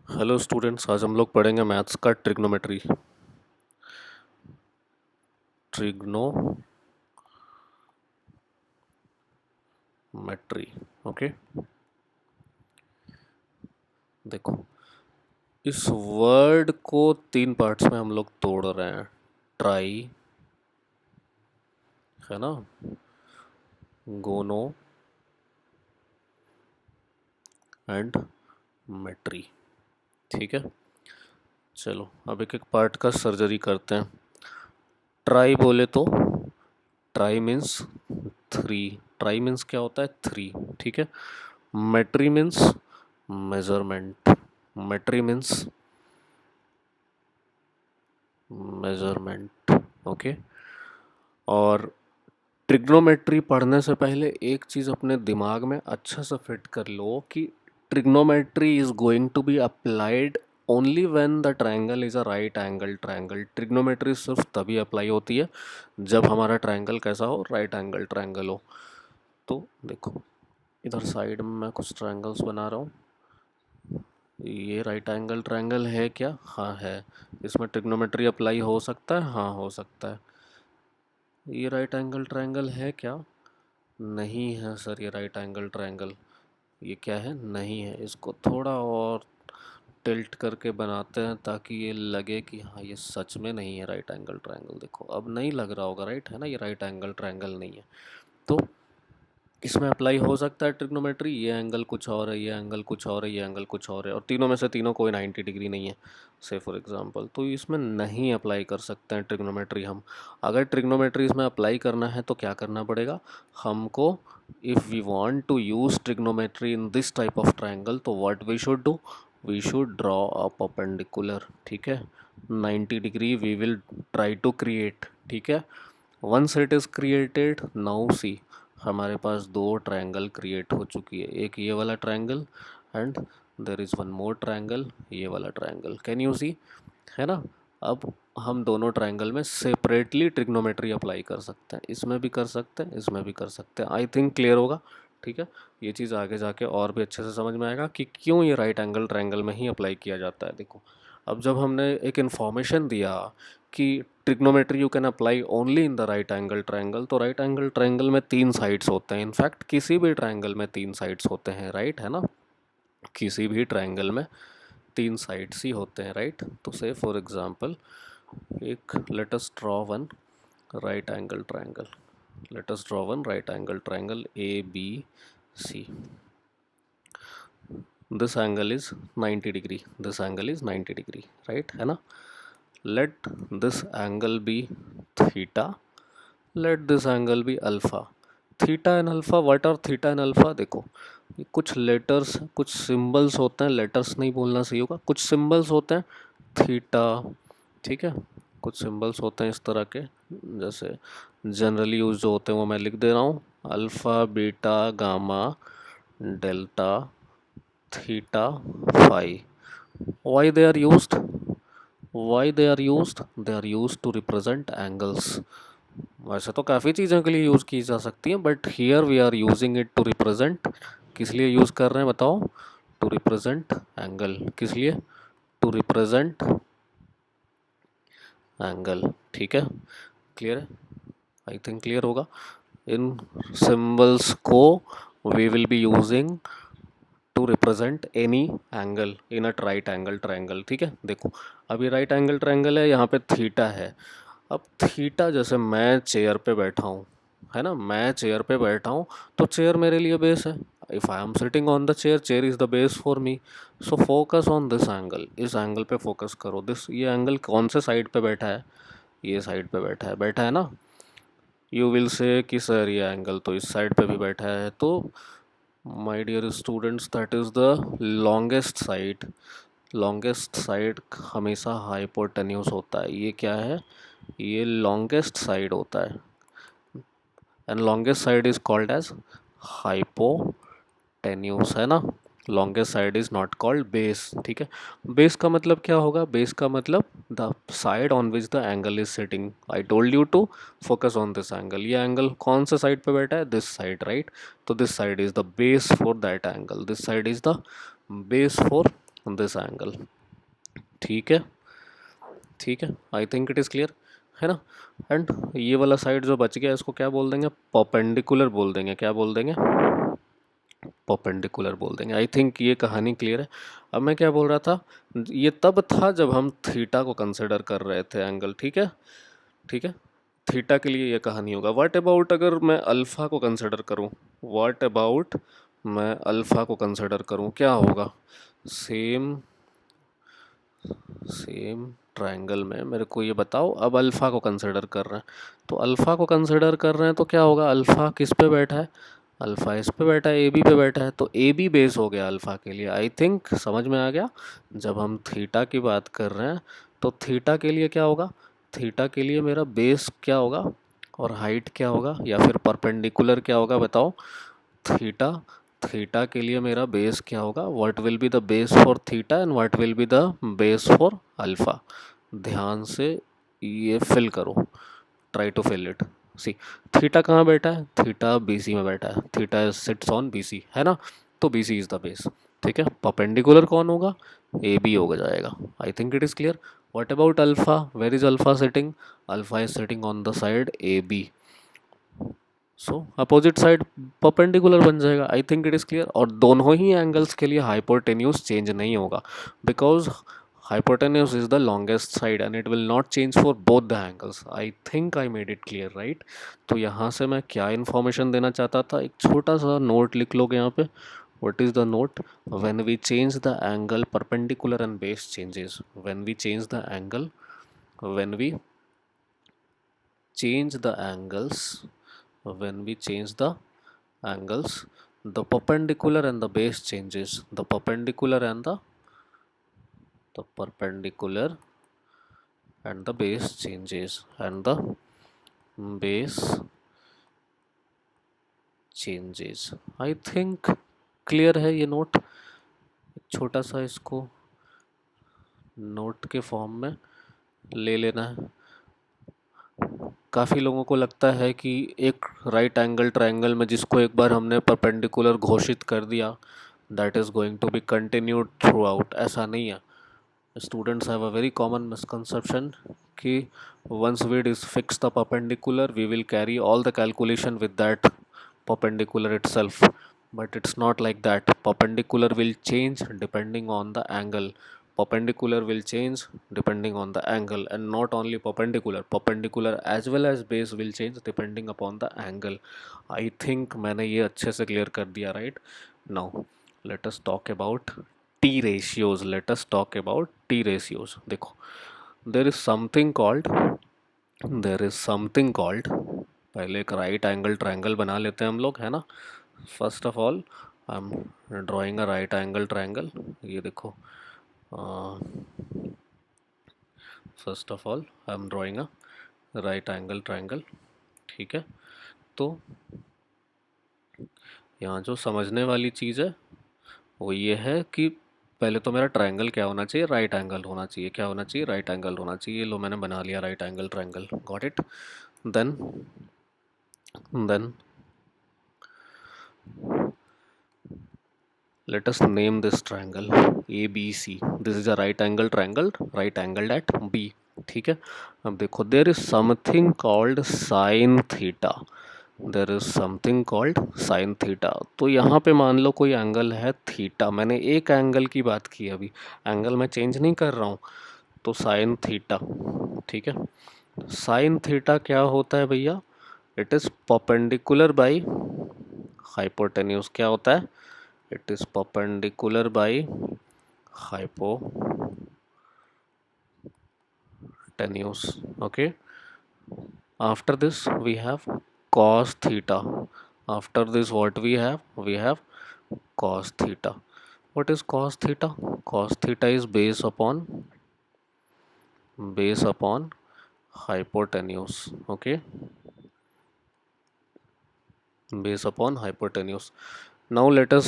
Hello students, आज हम लोग पढ़ेंगे मैथ्स का ट्रिग्नोमेट्री। ट्रिग्नोमेट्री। ओके, देखो, इस वर्ड को तीन पार्ट्स में हम लोग तोड़ रहे हैं। ट्राई, है ना, गोनो एंड मेट्री। ठीक है, चलो अब एक एक पार्ट का सर्जरी करते हैं। ट्राई बोले तो tri means three. Tri means क्या होता है? थ्री। ठीक है। Metri means measurement. Metri means measurement. Okay. और ट्रिग्नोमेट्री पढ़ने से पहले एक चीज़ अपने दिमाग में अच्छा सा फिट कर लो कि trigonometry is going to be applied only when the triangle is a right angle triangle. Trigonometry सिर्फ तभी अप्लाई होती है जब हमारा ट्रायंगल कैसा हो? राइट एंगल ट्रायंगल हो। तो देखो, इधर साइड में मैं कुछ ट्रायंगल्स बना रहा हूँ। ये राइट एंगल ट्रायंगल है क्या? हाँ है। इसमें ट्रिग्नोमेट्री अप्लाई हो सकता है? हाँ हो सकता है। ये राइट एंगल ट्रायंगल है क्या? नहीं है सर, ये राइट एंगल ट्रायंगल। ये क्या है? नहीं है। इसको थोड़ा और टिल्ट करके बनाते हैं ताकि ये लगे कि हाँ ये सच में नहीं है राइट एंगल ट्रायंगल। देखो अब नहीं लग रहा होगा, राइट है ना, ये राइट एंगल ट्रायंगल नहीं है। तो इसमें अप्लाई हो सकता है ट्रिग्नोमेट्री। ये एंगल कुछ और है, ये एंगल कुछ और है, ये एंगल कुछ और है, और तीनों में से तीनों कोई 90 डिग्री नहीं है, से फॉर एग्जांपल। तो इसमें नहीं अप्लाई कर सकते हैं ट्रिग्नोमेट्री हम। अगर ट्रिग्नोमेट्री इसमें अप्लाई करना है तो क्या करना पड़ेगा हमको? If we want to use trigonometry in this type of triangle, तो what we should do? We should draw a perpendicular. ठीक है, 90 degree we will try to create. ठीक है, once it is created, now see, हमारे पास दो triangle create हो चुकी है। एक ये वाला triangle and there is one more triangle, ये वाला ट्रायंगल। कैन यू सी? है ना। अब हम दोनों ट्रायंगल में सेपरेटली ट्रिग्नोमेट्री अप्लाई कर सकते हैं। इसमें भी कर सकते हैं, इसमें भी कर सकते हैं। आई थिंक क्लियर होगा। ठीक है, ये चीज़ आगे जाके और भी अच्छे से समझ में आएगा कि क्यों ये राइट एंगल ट्रायंगल में ही अप्लाई किया जाता है। देखो, अब जब हमने एक इन्फॉर्मेशन दिया कि trigonometry you can apply only in the right angle triangle, तो राइट एंगल ट्रायंगल में तीन साइड्स होते हैं। इनफैक्ट किसी भी ट्रायंगल में तीन साइड्स होते हैं, राइट है ना। किसी भी ट्रायंगल में तीन साइड्स ही होते हैं, राइट। तो से फॉर एग्जांपल, एक let us draw one right angle triangle. Let us draw one right angle triangle A B C. This angle is 90 degree, this angle is 90 degree, right है ना। Let this angle be theta, let this angle be alpha. Theta and alpha, what are theta and alpha? देखो, ये कुछ letters, कुछ symbols होते हैं। Letters नहीं बोलना सही होगा, कुछ सिंबल्स होते हैं। थीटा, ठीक है, कुछ सिंबल्स होते हैं इस तरह के, जैसे जनरली यूज जो होते हैं वो मैं लिख दे रहा हूँ। Alpha, beta, gamma, delta, theta, phi. why they are used? Why they are used? They are used to represent angles. वैसे तो काफ़ी चीज़ों के लिए यूज़ की जा सकती हैं, but here we are using it to represent. किस लिए यूज़ कर रहे हैं बताओ? To represent angle. किस लिए? To represent angle. ठीक है, क्लियर है? आई थिंक क्लियर होगा। इन सिंबल्स को we will be using to represent any angle in a right angle triangle. ठीक है, देखो, अब ये राइट एंगल ट्रायंगल है, यहाँ पे थीटा है। अब थीटा, जैसे मैं चेयर पे बैठा हूँ, है ना, मैं चेयर पे बैठा हूँ, तो चेयर मेरे लिए बेस है। If I am sitting on the chair, chair is the base for me. So focus on this angle, इस एंगल पे फोकस करो। दिस, ये एंगल कौन से साइड पे बैठा है? ये साइड पे बैठा है, बैठा है ना। यू विल से कि सर ये एंगल तो इस साइड पे भी बैठा है। तो my dear students, that is the longest side. Longest side हमेशा हाइपोटेन्यूस होता है। ये क्या है? ये लॉन्गेस्ट साइड होता है, and longest side is called as hypotenuse, है ना। Longest side is not called base. ठीक है, बेस का मतलब क्या होगा? बेस का मतलब the side on which the angle is sitting. I told you to focus on this angle. ये एंगल कौन से साइड पे बैठा है? This side, right. तो this side is the base for that angle, this side is the base for this angle. ठीक है, ठीक है, I think it is clear, है ना। एंड ये वाला साइड जो बच गया इसको क्या बोल देंगे, परपेंडिकुलर बोल देंगे। क्या बोल देंगे, परपेंडिकुलर बोल देंगे। आई थिंक ये कहानी क्लियर है। अब मैं क्या बोल रहा था, ये तब था जब हम थीटा को कंसिडर कर रहे थे एंगल, ठीक है, ठीक है। थीटा के लिए ये कहानी होगा। व्हाट अबाउट अगर मैं अल्फ़ा को कंसिडर करूं, व्हाट अबाउट मैं अल्फ़ा को कंसिडर करूं, क्या होगा। सेम सेम ट्रायंगल में मेरे को ये बताओ, अब अल्फ़ा को कंसिडर कर रहे हैं, तो अल्फ़ा को कंसिडर कर रहे हैं तो क्या होगा, अल्फ़ा किस पे बैठा है, अल्फ़ा इस पे बैठा है, ए बी पे बैठा है, तो ए बी बेस हो गया अल्फ़ा के लिए। आई थिंक समझ में आ गया। जब हम थीटा की बात कर रहे हैं तो थीटा के लिए क्या होगा, थीटा के लिए मेरा बेस क्या होगा और हाइट क्या होगा, या फिर परपेंडिकुलर क्या होगा बताओ। थीटा, थीटा के लिए मेरा बेस क्या होगा, what will be the base for theta and what will be the base for alpha. ध्यान से ये फिल करो, try to fill it. See, theta कहाँ बैठा है, थीटा बी सी में बैठा है, theta sits on B C, है ना, तो B C is the base. ठीक है, परपेंडिकुलर कौन होगा, ए बी हो जाएगा। I think it is clear. What about alpha, where is alpha sitting, alpha is sitting on the side A B, so opposite side perpendicular बन जाएगा। I think it is clear. और दोनों ही angles के लिए hypotenuse change नहीं होगा, because hypotenuse is the longest side and it will not change for both the angles. I think I made it clear, right? तो यहाँ से मैं क्या इन्फॉर्मेशन देना चाहता था, एक छोटा सा नोट लिख लोगे यहाँ पे। what is the note, when we change the angle perpendicular and base changes, when we change the angle, when we change the angles, when we change the angles, the perpendicular and the base changes, the perpendicular and the perpendicular and the base changes, and the base changes. I think clear है ये note. एक छोटा सा इसको note के form में ले लेना है। काफ़ी लोगों को लगता है कि एक राइट एंगल ट्रायंगल में जिसको एक बार हमने परपेंडिकुलर घोषित कर दिया, that is going to be continued throughout. ऐसा नहीं है। Students have a very common misconception कि once we fix the perpendicular we will carry all the calculation with that perpendicular itself, but it's not like that. Perpendicular will change depending on the angle, perpendicular will change depending on the angle, and not only perpendicular, perpendicular as well as base will change depending upon the angle. I think मैंने ये अच्छे से clear कर दिया, right? Now let us talk about T ratios. Let us talk about T ratios. देखो, there is something called, there is something called, पहले एक right angle triangle बना लेते हैं हम लोग, है ना। First of all I am drawing a right angle triangle. ये देखो, first of all I am drawing a right angle triangle. ठीक है, तो यहाँ जो समझने वाली चीज़ है वो ये है कि पहले तो मेरा ट्रायंगल क्या होना चाहिए, राइट एंगल होना चाहिए। क्या होना चाहिए, राइट एंगल होना चाहिए। लो मैंने बना लिया right angle triangle, got it. Then then let us name this triangle ABC. This is a right angle triangle, right angled at B। ठीक है, अब देखो, there is something called sin theta, there is something called sin theta। तो यहाँ पे मान लो कोई angle है थीटा, मैंने एक एंगल की बात की, अभी एंगल मैं चेंज नहीं कर रहा हूँ, तो साइन थीटा। ठीक है, साइन थीटा क्या होता है भैया, it is perpendicular by hypotenuse. क्या होता है, it is perpendicular by hypotenuse। okay, after this we have cos theta, after this what we have cos theta। what is cos theta, cos theta is base upon hypotenuse। okay, base upon hypotenuse। now let us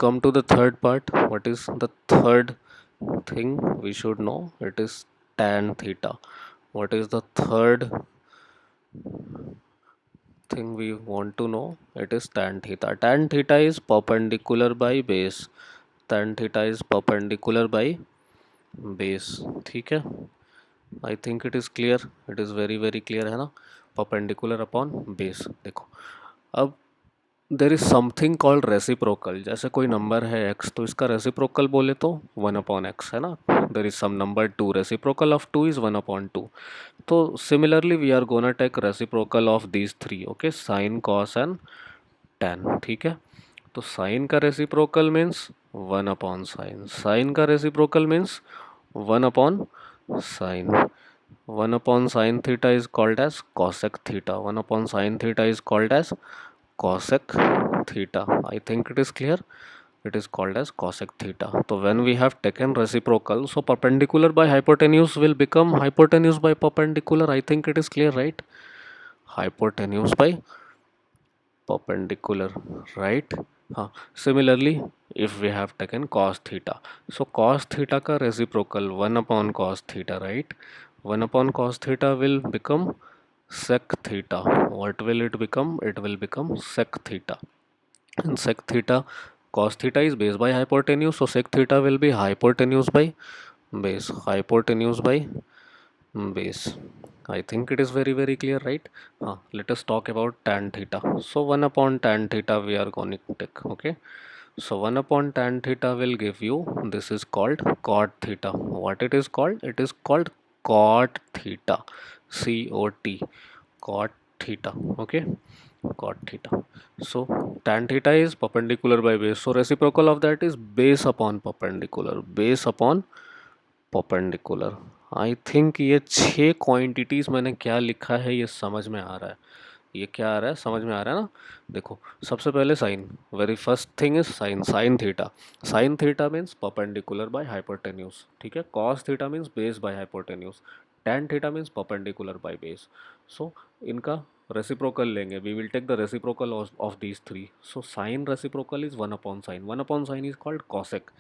come to the third part। what is the third thing we should know, it is tan theta। what is the third thing we want to know, it is tan theta। tan theta is perpendicular by base, tan theta is perpendicular by base, ठीक है। I think it is clear, it is very very clear है ना, perpendicular upon base. देखो अब there is something called reciprocal, जैसे कोई number है x तो इसका रेसिप्रोकल बोले तो 1/x है ना। There is some number 2, reciprocal of 2 is 1/2। तो similarly we are gonna take reciprocal of these three, okay, sine cos and tan, ठीक है। तो साइन का रेसिप्रोकल मीन्स 1/sin, साइन का reciprocal means 1/sin, 1/sin theta is called as cosec theta, 1/sin theta is called as cosec theta. I think it is clear, it is called as cosec theta. So when we have taken reciprocal, so perpendicular by hypotenuse will become hypotenuse by perpendicular. I think it is clear, right? Hypotenuse by perpendicular, right? Similarly if we have taken cos theta, so cos theta ka reciprocal 1/cos theta, right? 1/cos theta will become sec theta. What will it become? It will become sec theta. And sec theta, cos theta is base by hypotenuse, so sec theta will be hypotenuse by base, hypotenuse by base. I think it is very very clear, right? Let us talk about tan theta. So 1/tan theta we are going to take, okay. So 1/tan theta will give you, this is called cot theta. What it is called? It is called cot theta, COT, cot theta, okay, cot theta. So tan theta is perpendicular by base, so reciprocal of that is base upon perpendicular, base upon perpendicular. I think ये 6 quantities मैंने क्या लिखा है ये समझ में आ रहा है, ये क्या आ रहा है, समझ में आ रहा है ना। देखो सबसे पहले sine, very first thing is sine, sine theta, sine theta means perpendicular by hypotenuse, ठीक है। Cos theta means base by hypotenuse, tan theta means perpendicular by base. So इनका रेसिप्रोकल लेंगे, we will take the reciprocal of these three. So sine reciprocal is 1/sin, 1/sin is called cosec,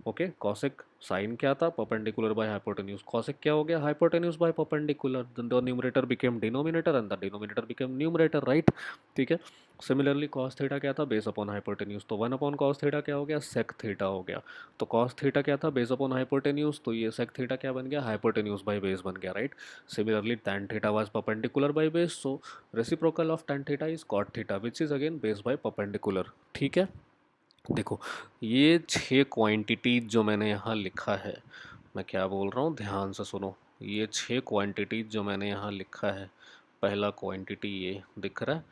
okay. Cosec, sine क्या था, perpendicular by hypotenuse, cosec क्या हो गया, hypotenuse by perpendicular, the numerator became denominator and the denominator became numerator, right, ठीक है। Similarly cos theta क्या था, base upon hypotenuse, तो 1/cos थीटा क्या हो गया, सेक थीटा हो गया। तो कॉस थीटा क्या था, बेस अपॉन हाइपोटेन्यूज, तो ये सेक थीटा क्या बन गया, हाइपोटेन्यूज बाय बेस बन गया, right. Similarly tan theta was perpendicular by base, so reciprocal of tan theta is cot theta which is again base by perpendicular, ठीक है। देखो ये 6 क्वांटिटी जो मैंने यहाँ लिखा है, मैं क्या बोल रहा हूँ ध्यान से सुनो, ये 6 क्वांटिटी जो मैंने यहाँ लिखा है, पहला क्वांटिटी ये दिख रहा है,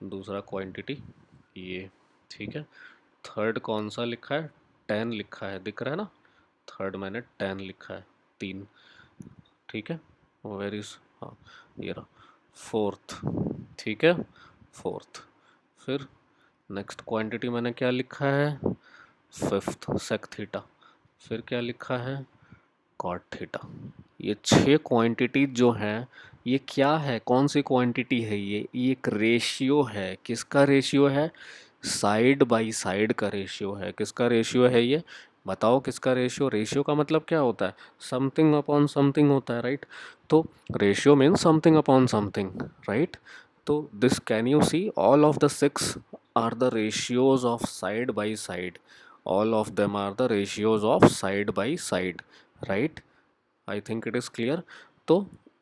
दूसरा क्वांटिटी ये, ठीक है। थर्ड कौन सा लिखा है, 10 लिखा है, दिख रहा है ना, थर्ड मैंने 10 लिखा है, 3, ठीक है। वेर इज, हाँ ये रहा फोर्थ, ठीक है, फोर्थ। फिर नेक्स्ट क्वांटिटी मैंने क्या लिखा है, फिफ्थ, सेक थीटा। फिर क्या लिखा है, कॉट थीटा। ये 6 क्वांटिटी जो हैं ये क्या है, कौन सी क्वांटिटी है ये एक रेशियो है, किसका रेशियो है, साइड बाय साइड का रेशियो है। किसका रेशियो है ये बताओ, किसका रेशियो, रेशियो का मतलब क्या होता है, समथिंग अपॉन समथिंग होता है, राइट। तो ratio means something upon something, right. तो this can you see all of the 6 are the ratios of side by side, all of them are the ratios of side by side, right? I think it is clear. तो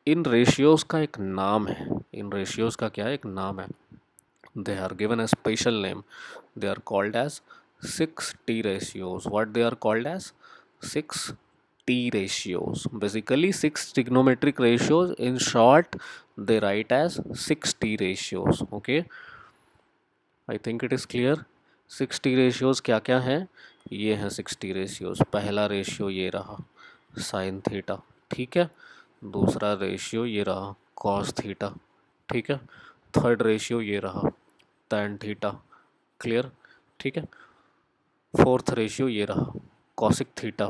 इन ratios का एक नाम है, इन ratios का क्या एक नाम है, they are given a special name, they are called as 6T ratios. What they are called as, 6T ratios, basically 6 trigonometric ratios, in short they write as 6T ratios, okay. I think it is clear. 6T ratios क्या क्या हैं, ये हैं 6T ratios. पहला ratio ये रहा sine theta, ठीक है। दूसरा रेशियो ये रहा कॉस थीटा, ठीक है। थर्ड रेशियो ये रहा टैन थीटा, क्लियर, ठीक है। फोर्थ रेशियो ये रहा कॉसिक थीटा,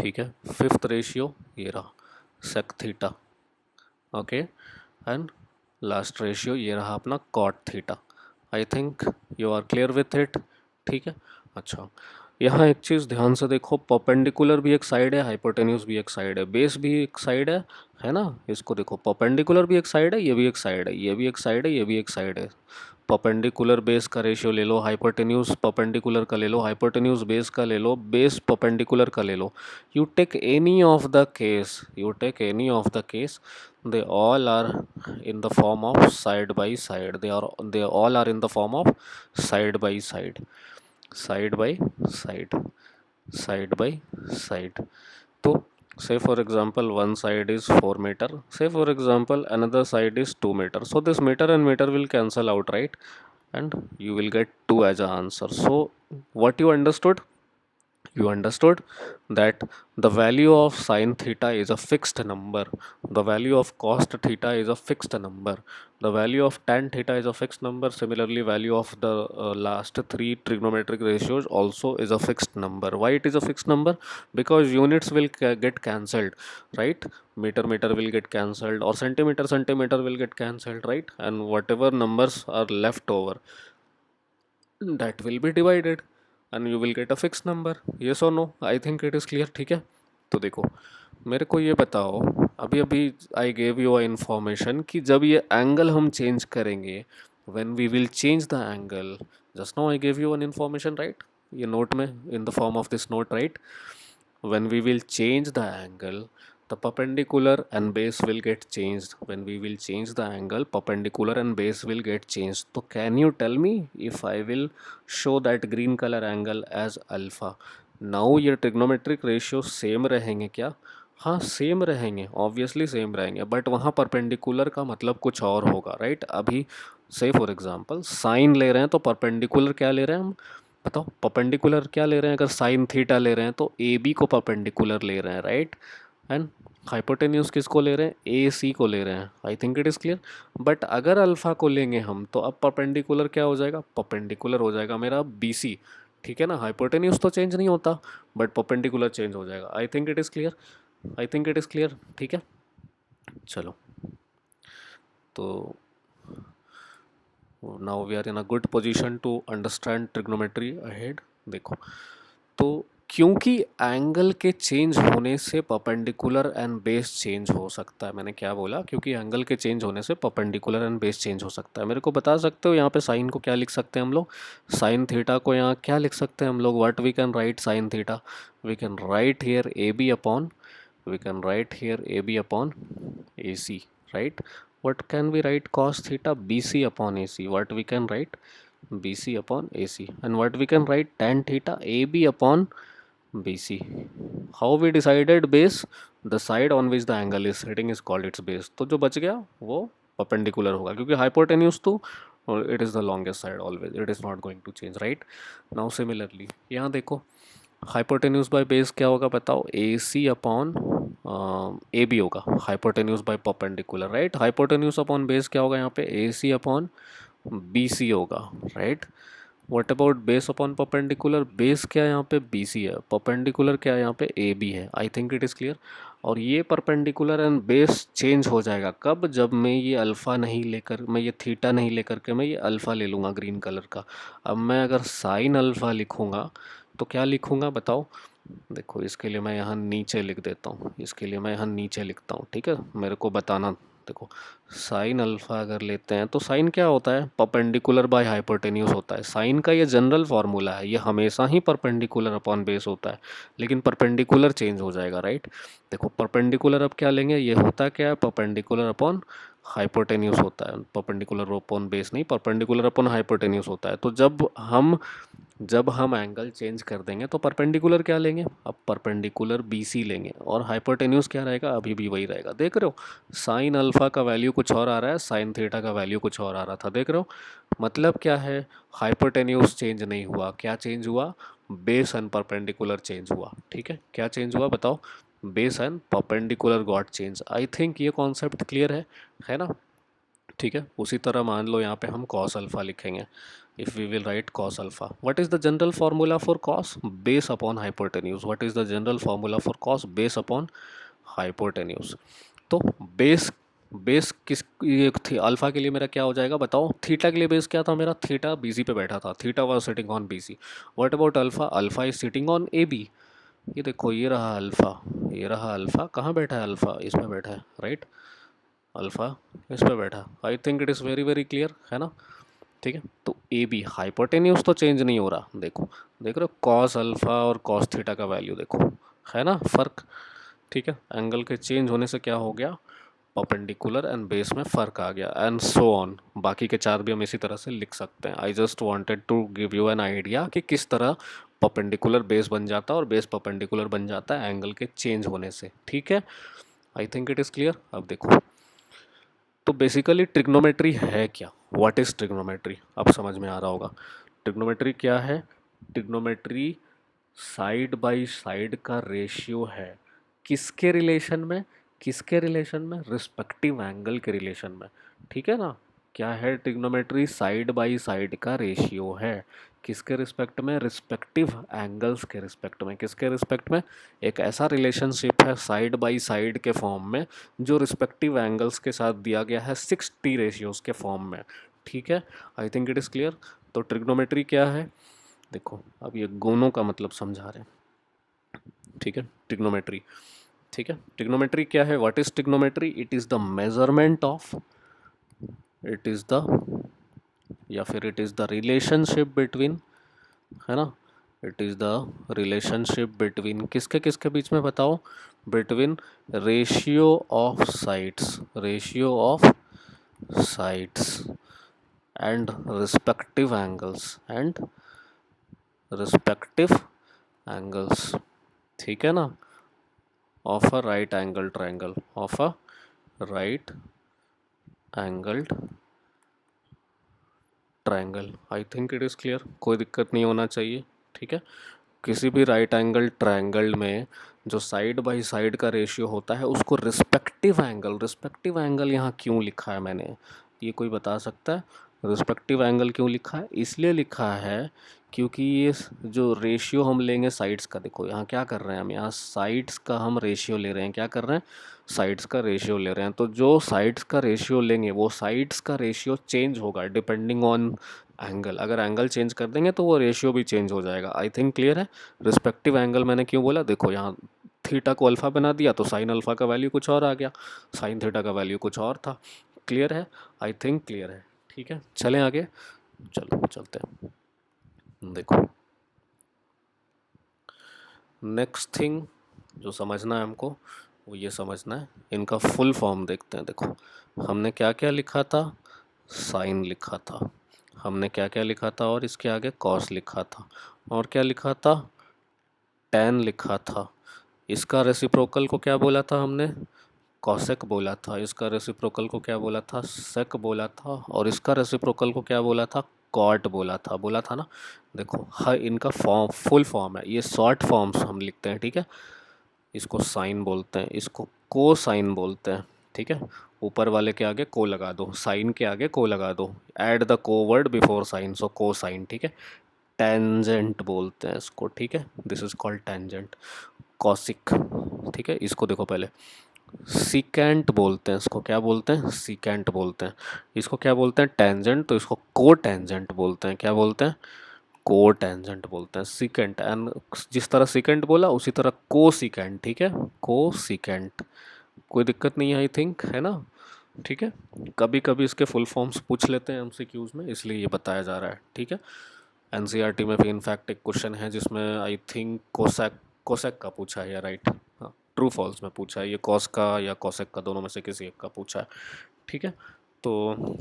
ठीक है। फिफ्थ रेशियो ये रहा sec theta, okay. And last ratio ये रहा अपना cot theta. I think you are clear with it, ठीक है। अच्छा यहाँ एक चीज़ ध्यान से देखो, परपेंडिकुलर भी एक साइड है, हाइपोटेन्यूज भी एक साइड है, बेस भी एक साइड है ना। इसको देखो, परपेंडिकुलर भी एक साइड है, ये भी एक साइड है, ये भी एक साइड है, ये भी एक साइड है, परपेंडिकुलर बेस का रेशियो ले लो, हाइपोटेन्यूज परपेंडिकुलर का ले लो, हाइपोटेन्यूज बेस का ले लो, बेस परपेंडिकुलर का ले लो, you take any of the case, you take any of the case, they all are in the form of side by side, they all are in the form of side by side, side by side, side by side. तो say for example one side is 4 meter, say for example another side is 2 meter, so this meter and meter will cancel out, right? And you will get 2 as an answer. So what you understood, you understood that the value of sine theta is a fixed number, the value of cos theta is a fixed number, the value of tan theta is a fixed number, similarly value of the last three trigonometric ratios also is a fixed number. Why it is a fixed number? Because units will get cancelled, right? Meter meter will get cancelled, or centimeter centimeter will get cancelled, right? And whatever numbers are left over, that will be divided and you will get a fixed number. Yes or no? I think it is clear. ठीक है, तो देखो मेरे को ये बताओ, अभी अभी आई गेव यू इन्फॉर्मेशन कि जब ये एंगल हम चेंज करेंगे, when we will change the angle, just now I gave you an information, right? ये नोट में, in the form of this note, right? When we will change the angle, the perpendicular and base will get changed. When we will change the angle, perpendicular and base will get changed. So can you tell me, if I will show that green color angle as alpha, now ये trigonometric ratio same रहेंगे क्या? हाँ same रहेंगे, obviously same रहेंगे, but वहाँ perpendicular का मतलब कुछ और होगा, राइट? अभी से फॉर एग्जांपल साइन ले रहे हैं तो परपेंडिकुलर क्या ले रहे हैं हम, बताओ? परपेंडिकुलर क्या ले रहे हैं? अगर साइन थीटा ले रहे हैं तो ए बी को परपेंडिकुलर ले रहे हैं, राइट? एंड हाइपोटेन्यूज किसको ले रहे हैं? ए सी को ले रहे हैं। आई think it is clear. But अगर अल्फ़ा को लेंगे हम तो अब परपेंडिकुलर क्या हो जाएगा? परपेंडिकुलर हो जाएगा मेरा बी सी, ठीक है ना? हाइपोटेन्यूज तो चेंज नहीं होता बट परपेंडिकुलर चेंज हो जाएगा। I think it is clear, I think it is clear, ठीक है? चलो, तो now we are in a good position to understand trigonometry ahead. देखो, तो क्योंकि एंगल के चेंज होने से परपेंडिकुलर एंड बेस चेंज हो सकता है। मैंने क्या बोला? क्योंकि एंगल के चेंज होने से परपेंडिकुलर एंड बेस चेंज हो सकता है। मेरे को बता सकते हो यहाँ पे साइन को क्या लिख सकते हैं हम लोग? साइन थीटा को यहाँ क्या लिख सकते हैं हम लोग? What we can write sine theta? We can write here A B upon, we can write here AB upon AC, right? What can we write? Cos theta BC upon AC. What we can write? BC upon AC. And what we can write? Tan theta AB upon BC. How we decided base? The side on which the angle is sitting is called its base. तो जो बच गया वो perpendicular होगा, क्योंकि hypotenuse तो it is the longest side always. It is not going to change, right? Now similarly यहाँ देखो, हाइपोटेन्यूज बाय बेस क्या होगा बताओ? ए सी अपॉन ए बी होगा, hypotenuse by perpendicular, right? Hypotenuse upon base क्या होगा यहाँ पे? ए सी अपॉन बी सी होगा, right? What about base upon perpendicular? Base क्या यहाँ पे? बी सी है, परपेंडिकुलर क्या यहाँ पे? ए बी है। I think it is clear. और ये परपेंडिकुलर एंड बेस चेंज हो जाएगा कब? जब मैं ये अल्फ़ा नहीं लेकर, मैं ये थीटा नहीं लेकर के मैं ये अल्फ़ा ले लूँगा ग्रीन कलर का। अब मैं अगर साइन अल्फ़ा लिखूँगा तो क्या लिखूँगा बताओ? देखो, इसके लिए मैं यहाँ नीचे लिख देता हूँ, इसके लिए मैं यहाँ नीचे लिखता हूँ, ठीक है? मेरे को बताना। देखो, साइन अल्फ़ा अगर लेते हैं तो साइन क्या होता है? परपेंडिकुलर बाय हाइपोटेन्यूज होता है। साइन का ये जनरल फार्मूला है, ये हमेशा ही परपेंडिकुलर अपॉन बेस होता है, लेकिन परपेंडिकुलर चेंज हो जाएगा, राइट? देखो, परपेंडिकुलर अब क्या लेंगे? ये होता क्या है? परपेंडिकुलर अपॉन हाइपोटेन्यूज होता है, परपेंडिकुलर अपॉन बेस नहीं, परपेंडिकुलर अपॉन हाइपोटेन्यूज होता है। तो जब हम एंगल चेंज कर देंगे तो परपेंडिकुलर क्या लेंगे? अब परपेंडिकुलर BC लेंगे, और हाइपोटेन्यूज क्या रहेगा? अभी भी वही रहेगा। देख रहे हो, साइन अल्फ़ा का वैल्यू कुछ और आ रहा है, साइन थीटा का वैल्यू कुछ और आ रहा था। देख रहे हो, मतलब क्या है? हाइपोटेन्यूज चेंज नहीं हुआ, क्या चेंज हुआ? बेस एंड परपेंडिकुलर चेंज हुआ, ठीक है? क्या चेंज हुआ बताओ? Base and perpendicular got change. I think ये कॉन्सेप्ट क्लियर है ना? ठीक है। उसी तरह मान लो यहाँ पे हम cos अल्फ़ा लिखेंगे। If we will write cos alpha, what is the general formula for cos? Base upon hypotenuse. What is the general formula for cos? Base upon hypotenuse. तो बेस बेस किस ये थी? अल्फ़ा के लिए मेरा क्या हो जाएगा बताओ? थीटा के लिए बेस क्या था मेरा? थीटा BC पे बैठा था, theta was sitting on BC। What about alpha? Alpha is sitting on AB। ये देखो, ये रहा अल्फ़ा, ये रहा अल्फ़ा। कहाँ बैठा है अल्फ़ा? इसमें बैठा है, राइट? अल्फ़ा इस पे बैठा। आई think it is very very clear, है ना? ठीक है। तो ए बी हाइपोटेन्यूज तो चेंज नहीं हो रहा, देखो देख रहे हो कॉस अल्फा और कॉस थीटा का वैल्यू देखो, है ना फर्क। ठीक है, एंगल के चेंज होने से क्या हो गया, परपेंडिकुलर एंड बेस में फ़र्क आ गया, एंड सो ऑन। बाकी के चार भी हम इसी तरह से लिख सकते हैं। I just wanted to give you an idea कि किस तरह परपेंडिकुलर बेस बन जाता है और बेस परपेंडिकुलर बन जाता है एंगल के चेंज होने से। ठीक है, I think it is clear. अब देखो, तो बेसिकली ट्रिग्नोमेट्री है क्या, व्हाट इज़ ट्रिग्नोमेट्री, अब समझ में आ रहा होगा। ट्रिग्नोमेट्री क्या है, ट्रिग्नोमेट्री साइड बाय साइड का रेशियो है, किसके रिलेशन में, किसके रिलेशन में, रिस्पेक्टिव एंगल के रिलेशन में। ठीक है ना, क्या है ट्रिग्नोमेट्री, साइड बाय साइड का रेशियो है, किसके रिस्पेक्ट में, रिस्पेक्टिव एंगल्स के रिस्पेक्ट में। किसके रिस्पेक्ट में, एक ऐसा रिलेशनशिप है साइड बाय साइड के फॉर्म में जो रिस्पेक्टिव एंगल्स के साथ दिया गया है 6T रेशियोज के फॉर्म में। ठीक है, I think it is clear. तो ट्रिग्नोमेट्री क्या है, देखो अब ये गुणों का मतलब समझा रहे हैं। ठीक है, ट्रिग्नोमेट्री, ठीक है, ट्रिग्नोमेट्री क्या है, what is trigonometry, it is the measurement of, it is the, या फिर it is the relationship between, है ना, it is the relationship between किसके किसके बीच में बताओ, between ratio of sides, ratio of sides and respective angles, and respective angles. ठीक है ना, of a right angle triangle, of a right angled triangle. I think it is clear, कोई दिक्कत नहीं होना चाहिए। ठीक है, किसी भी राइट एंगल ट्रायंगल में जो साइड बाय साइड का रेशियो होता है उसको रिस्पेक्टिव एंगल, रिस्पेक्टिव एंगल यहाँ क्यों लिखा है मैंने, ये कोई बता सकता है। रिस्पेक्टिव एंगल क्यों लिखा है, इसलिए लिखा है क्योंकि ये जो रेशियो हम लेंगे साइड्स का, देखो यहाँ क्या कर रहे हैं हम, यहाँ साइड्स का हम रेशियो ले रहे हैं, क्या कर रहे हैं, साइड्स का रेशियो ले रहे हैं। तो जो साइड्स का रेशियो लेंगे वो साइड्स का रेशियो चेंज होगा डिपेंडिंग ऑन एंगल, अगर एंगल चेंज कर देंगे तो वो रेशियो भी चेंज हो जाएगा। आई थिंक क्लियर है। रिस्पेक्टिव एंगल मैंने क्यों बोला, देखो यहाँ थीटा को अल्फ़ा बना दिया तो साइन अल्फ़ा का वैल्यू कुछ और आ गया, साइन थीटा का वैल्यू कुछ और था। क्लियर है, आई थिंक क्लियर है। ठीक है, चलें आगे, चलो चलते हैं। देखो नेक्स्ट थिंग जो समझना है हमको वो ये समझना है, इनका फुल फॉर्म देखते हैं। देखो हमने क्या क्या लिखा था, साइन लिखा था, हमने क्या क्या लिखा था, और इसके आगे कॉस लिखा था, और क्या लिखा था, टैन लिखा था। इसका रेसिप्रोकल को क्या बोला था हमने, कॉसेक बोला था। इसका रेसिप्रोकल को क्या बोला था, सेक बोला था। और इसका रेसिप्रोकल को क्या बोला था, कॉट बोला था ना। देखो हर इनका फॉर्म फुल फॉर्म है, ये शॉर्ट फॉर्म्स हम लिखते हैं। ठीक है, इसको साइन बोलते हैं, इसको को साइन बोलते हैं। ठीक है, ऊपर वाले के आगे को लगा दो, साइन के आगे को लगा दो, ऐड द को वर्ड बिफोर साइन, सो को साइन। ठीक है, टेंजेंट बोलते हैं इसको। ठीक है, this is called tangent. Cosec, ठीक है, इसको देखो पहले, सीकेंट बोलते हैं इसको, क्या बोलते हैं, सीकेंट बोलते हैं। इसको क्या बोलते हैं, टेंजेंट, तो इसको को टेंजेंट बोलते हैं। क्या बोलते हैं, को टेंजेंट बोलते हैं। सीकेंट, एंड जिस तरह सीकेंट बोला उसी तरह को सीकेंट। ठीक है, को सीकेंट, कोई दिक्कत नहीं है आई थिंक, है ना। ठीक है, कभी कभी इसके फुल फॉर्म्स पूछ लेते हैं एमसीक्यूज में, इसलिए ये बताया जा रहा है। ठीक है, एनसीईआरटी में भी इनफैक्ट एक क्वेश्चन है जिसमें आई थिंक कोसेक, कोसेक का पूछा है, या राइट, हाँ ट्रू फॉल्स में पूछा है, ये कॉस का या कोसेक का दोनों में से किसी एक का पूछा है। ठीक है, तो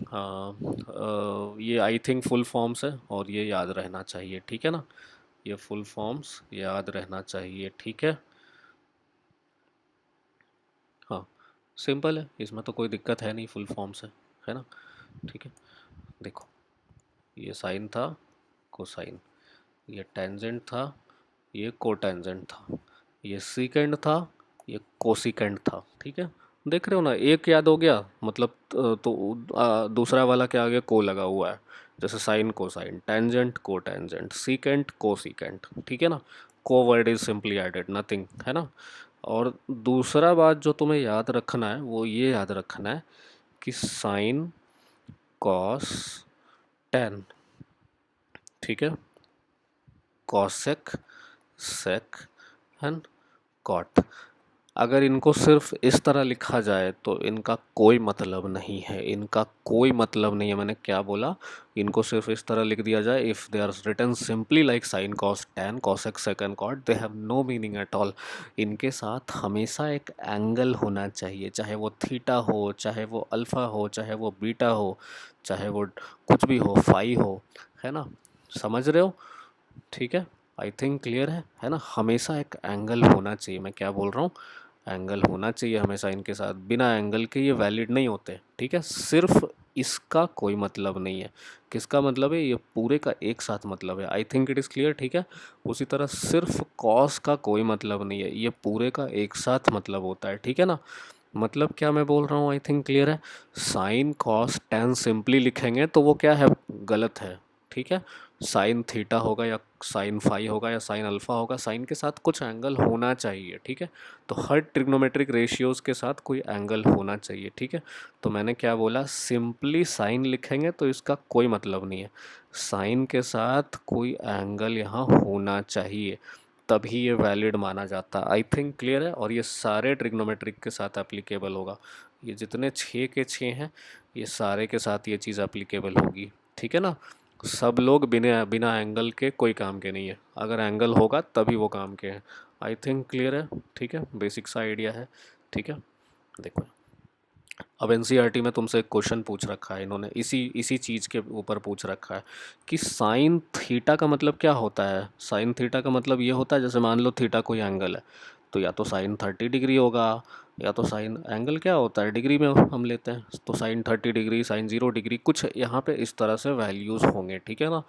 हाँ ये आई थिंक फुल फॉर्म्स है और ये याद रहना चाहिए। ठीक है ना, ये फुल फॉर्म्स याद रहना चाहिए। ठीक है, हाँ सिंपल है, इसमें तो कोई दिक्कत है नहीं, फुल फॉर्म्स है ना। ठीक है, देखो ये साइन था, कोसाइन, ये टेंजेंट था, ये कोटेंजेंट था, ये सीकेंड था, ये कोसिकेंड था। ठीक है, देख रहे हो ना, एक याद हो गया मतलब तो दूसरा वाला के आगे को लगा हुआ है, जैसे साइन कोसाइन, टेंजेंट को टेंजेंट, सीकेंट को सीकेंट। ठीक है ना, co word is simply added, nothing, है ना। और दूसरा बात जो तुम्हें याद रखना है वो ये याद रखना है कि साइन, कॉस, टेन, ठीक है, कॉसेक, सेक एंड कॉट, अगर इनको सिर्फ इस तरह लिखा जाए तो इनका कोई मतलब नहीं है, इनका कोई मतलब नहीं है। मैंने क्या बोला, इनको सिर्फ इस तरह लिख दिया जाए, if they are written simply like sine cos tan cosec second cot, they have no meaning at all. इनके साथ हमेशा एक एंगल होना चाहिए, चाहे वो थीटा हो, चाहे वो अल्फ़ा हो, चाहे वो बीटा हो, चाहे वो कुछ भी हो, फाई हो, है ना, समझ रहे हो? ठीक है, आई थिंक क्लियर है ना। हमेशा एक एंगल होना चाहिए, मैं क्या बोल रहा हूँ, एंगल होना चाहिए हमेशा इनके साथ, बिना एंगल के ये वैलिड नहीं होते। ठीक है, सिर्फ इसका कोई मतलब नहीं है। किसका मतलब है, ये पूरे का एक साथ मतलब है। I think it is clear. ठीक है, उसी तरह सिर्फ कॉस का कोई मतलब नहीं है, ये पूरे का एक साथ मतलब होता है। ठीक है ना, मतलब क्या मैं बोल रहा हूँ, आई थिंक क्लियर है। साइन कॉस टेन सिंपली लिखेंगे तो वो क्या है, गलत है। ठीक है, साइन थीटा होगा या साइन फाई होगा या साइन अल्फ़ा होगा, साइन के साथ कुछ एंगल होना चाहिए। ठीक है, तो हर ट्रिग्नोमेट्रिक रेशियोज़ के साथ कोई एंगल होना चाहिए। ठीक है, तो मैंने क्या बोला, सिंपली साइन लिखेंगे तो इसका कोई मतलब नहीं है, साइन के साथ कोई एंगल यहाँ होना चाहिए, तभी ये वैलिड माना जाता है। आई थिंक क्लियर है, और ये सारे ट्रिग्नोमेट्रिक के साथ एप्लीकेबल होगा। ये जितने छः के छः हैं, ये सारे के साथ ये चीज़ एप्लीकेबल होगी। ठीक है ना, सब लोग बिना बिना एंगल के कोई काम के नहीं है, अगर एंगल होगा तभी वो काम के हैं। आई थिंक क्लियर है। ठीक है, बेसिक सा आइडिया है। ठीक है, देखो, अब एनसीईआरटी में तुमसे एक क्वेश्चन पूछ रखा है इन्होंने, इसी इसी चीज़ के ऊपर पूछ रखा है कि साइन थीटा का मतलब क्या होता है। साइन थीटा का मतलब ये होता है, जैसे मान लो थीटा कोई एंगल है, तो या तो साइन 30 डिग्री होगा, या तो साइन एंगल क्या होता है, डिग्री में हम लेते हैं, तो साइन 30 डिग्री, साइन 0 डिग्री, कुछ यहाँ पे इस तरह से वैल्यूज़ होंगे। ठीक है ना,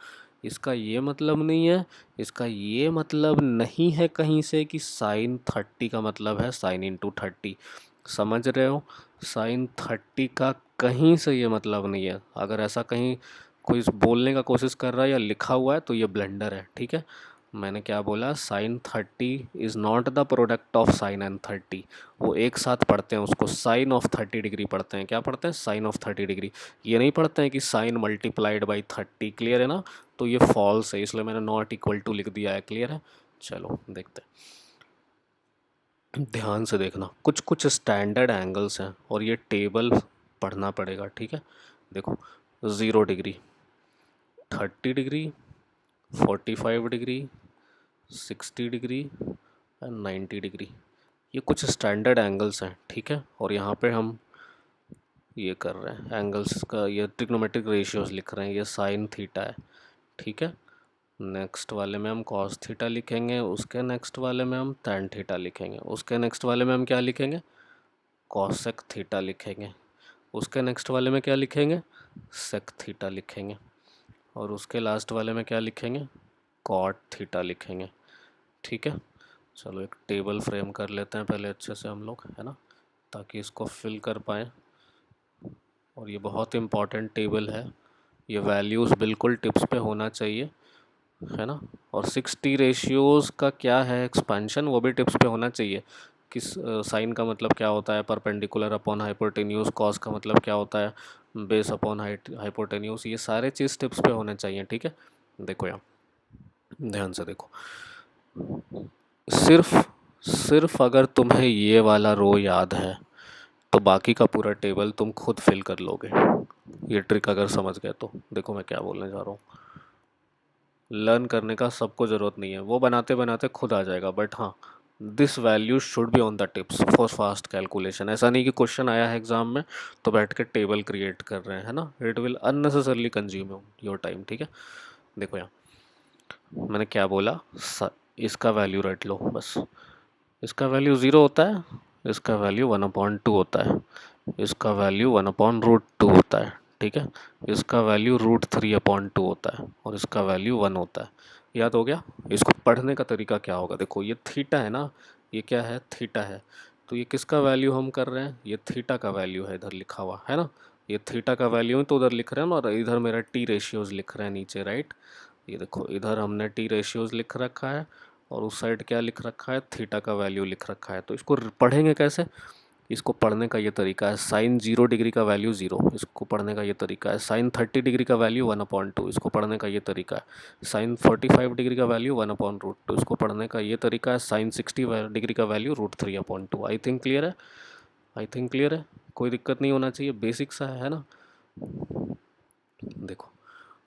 इसका ये मतलब नहीं है, इसका ये मतलब नहीं है कहीं से कि साइन 30 का मतलब है साइन इंटू 30, समझ रहे हो। साइन 30 का कहीं से ये मतलब नहीं है। अगर ऐसा कहीं कोई बोलने का कोशिश कर रहा है या लिखा हुआ है तो ये ब्लेंडर है। ठीक है, मैंने क्या बोला, sine 30 is not the product of sine and 30। वो एक साथ पढ़ते हैं उसको, साइन ऑफ 30 डिग्री पढ़ते हैं, क्या पढ़ते हैं, साइन ऑफ 30 डिग्री। ये नहीं पढ़ते हैं कि साइन मल्टीप्लाइड बाई 30। क्लियर है ना, तो ये फॉल्स है, इसलिए मैंने नॉट इक्वल टू लिख दिया है। क्लियर है, चलो देखते हैं, ध्यान से देखना, कुछ कुछ स्टैंडर्ड एंगल्स हैं और ये टेबल पढ़ना पड़ेगा। ठीक है, देखो, 0 degree, 30 degree, 45 degree, 60 degree and 90 degree, ये कुछ स्टैंडर्ड एंगल्स हैं। ठीक है, और यहाँ पे हम ये कर रहे हैं एंगल्स का, ये ट्रिग्नोमेट्रिक रेशियोज लिख रहे हैं, ये साइन थीटा है। ठीक है, नेक्स्ट वाले में हम कॉस थीटा लिखेंगे, उसके नेक्स्ट वाले में हम टैन थीटा लिखेंगे, उसके नेक्स्ट वाले में हम क्या लिखेंगे, कॉसेक थीटा लिखेंगे, उसके नेक्स्ट वाले में क्या लिखेंगे, सेक थीटा लिखेंगे, और उसके लास्ट वाले में क्या लिखेंगे, कॉट थीटा लिखेंगे। ठीक है, चलो एक टेबल फ्रेम कर लेते हैं पहले अच्छे से हम लोग, है ना, ताकि इसको फिल कर पाएँ। और ये बहुत इम्पॉर्टेंट टेबल है, ये वैल्यूज़ बिल्कुल टिप्स पे होना चाहिए, है ना। और 60 रेशियोज़ का क्या है एक्सपेंशन, वो भी टिप्स पे होना चाहिए। किस साइन का मतलब क्या होता है, परपेंडिकुलर अपॉन हाइपोटेन्यूज, कॉस का मतलब क्या होता है, बेस अपॉन हाइपोटेन्यूज, ये सारे चीज़ टिप्स पे होने चाहिए। ठीक है, देखो यहाँ ध्यान से देखो, सिर्फ सिर्फ अगर तुम्हें ये वाला रो याद है तो बाकी का पूरा टेबल तुम खुद फिल कर लोगे, ये ट्रिक अगर समझ गए तो। देखो मैं क्या बोलने जा रहा हूँ, लर्न करने का सबको ज़रूरत नहीं है, वो बनाते बनाते खुद आ जाएगा, बट हाँ, this value should be on the tips for fast calculation. ऐसा नहीं कि क्वेश्चन आया है एग्जाम में तो बैठ के टेबल क्रिएट कर रहे हैं, है ना, it will unnecessarily consume your time. ठीक है, देखो यहाँ मैंने क्या बोला, इसका वैल्यू रट लो बस, इसका वैल्यू ज़ीरो होता है, इसका वैल्यू 1/2 होता है, इसका वैल्यू 1/√2 होता है। ठीक है, इसका वैल्यू √3/2 होता है, और इसका वैल्यू 1 होता है। याद हो गया। इसको पढ़ने का तरीका क्या होगा, देखो ये थीटा है ना, ये क्या है, थीटा है, तो ये किसका वैल्यू हम कर रहे हैं, ये थीटा का वैल्यू है, इधर लिखा हुआ है ना, ये थीटा का वैल्यू है तो उधर लिख रहे हैं ना, और इधर मेरा टी रेशियोज़ लिख रहे हैं नीचे, राइट। ये देखो इधर हमने टी रेशियोज़ लिख रखा है, और उस साइड क्या लिख रखा है, थीटा का वैल्यू लिख रखा है। तो इसको पढ़ेंगे कैसे, इसको पढ़ने का ये तरीका है, साइन 0 डिग्री का वैल्यू 0, इसको पढ़ने का ये तरीका है, साइन 30 डिग्री का वैल्यू 1/2, इसको पढ़ने का ये तरीका है, साइन 45 डिग्री का वैल्यू 1/√2, इसको पढ़ने का ये तरीका है, साइन 60 डिग्री का वैल्यू √3/2। आई थिंक क्लियर है, आई थिंक क्लियर है, कोई दिक्कत नहीं होना चाहिए, बेसिक सा है ना। देखो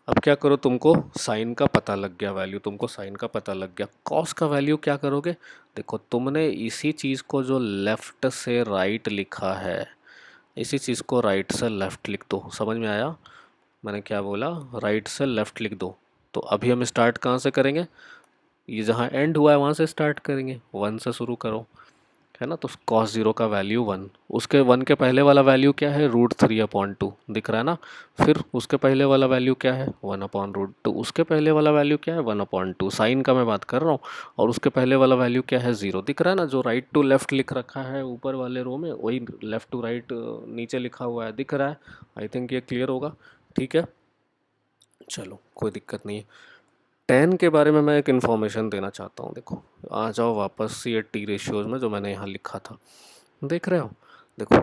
अब क्या करो, तुमको साइन का पता लग गया वैल्यू, तुमको साइन का पता लग गया, कॉस का वैल्यू क्या करोगे। देखो तुमने इसी चीज़ को जो लेफ़्ट से राइट लिखा है, इसी चीज़ को राइट से लेफ़्ट लिख दो। समझ में आया मैंने क्या बोला, राइट से लेफ़्ट लिख दो। तो अभी हम स्टार्ट कहाँ से करेंगे, ये जहाँ एंड हुआ है वहाँ से स्टार्ट करेंगे, 1 से शुरू करो, है ना। तो कॉस 0 का वैल्यू 1, उसके 1 के पहले वाला वैल्यू क्या है, √3/2 दिख रहा है ना। फिर उसके पहले वाला वैल्यू क्या है, 1/√2, उसके पहले वाला वैल्यू क्या है, 1/2, साइन का मैं बात कर रहा हूँ। और उसके पहले वाला वैल्यू क्या है, 0, दिख रहा है ना। जो राइट टू लेफ्ट लिख रखा है ऊपर वाले रो में, वही लेफ्ट टू राइट नीचे लिखा हुआ है, दिख रहा है। आई थिंक ये क्लियर होगा, ठीक है। चलो कोई दिक्कत नहीं है। टेन के बारे में मैं एक इन्फॉर्मेशन देना चाहता हूँ। देखो आ जाओ वापस ये टी रेशियोज में जो मैंने यहाँ लिखा था, देख रहे हो। देखो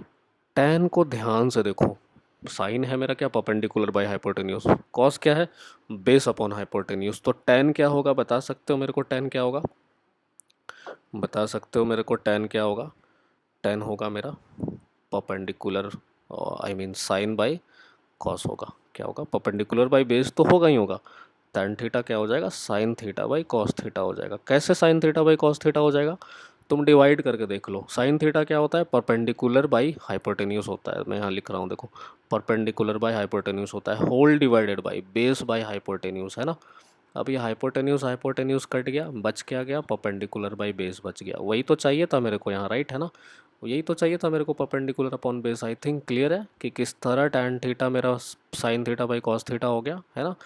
टेन को ध्यान से देखो, साइन है मेरा क्या, परपेंडिकुलर बाय हाइपोटेन्यूज, कॉस क्या है, बेस अपॉन हाइपोटेन्यूज। तो टेन क्या होगा, बता सकते हो मेरे को, टेन क्या होगा, बता सकते हो मेरे को, टेन क्या होगा। टेन होगा मेरा perpendicular, I mean sine by cos होगा। क्या होगा, परपेंडिकुलर बाय बेस तो होगा ही होगा। tan थीटा क्या हो जाएगा, sine theta by cos theta हो जाएगा। कैसे sine theta by cos theta हो जाएगा, तुम डिवाइड करके देख लो। साइन थीटा क्या होता है, परपेंडिकुलर बाई हाइपोटेन्यूज होता है, मैं यहाँ लिख रहा हूँ देखो, परपेंडिकुलर बाई हाइपोटेन्यूज होता है, whole divided by base by hypotenuse, है ना। अब ये हाइपोटेन्यूज हाइपोटेन्यूज कट गया, बच क्या गया, परपेंडिकुलर बाई बेस बच गया। वही तो चाहिए था मेरे को यहाँ, राइट है ना, यही तो चाहिए था मेरे को, परपेंडिकुलर अपॉन बेस। आई थिंक क्लियर है कि किस तरह tan थीटा मेरा sine theta by cos theta हो गया, है ना।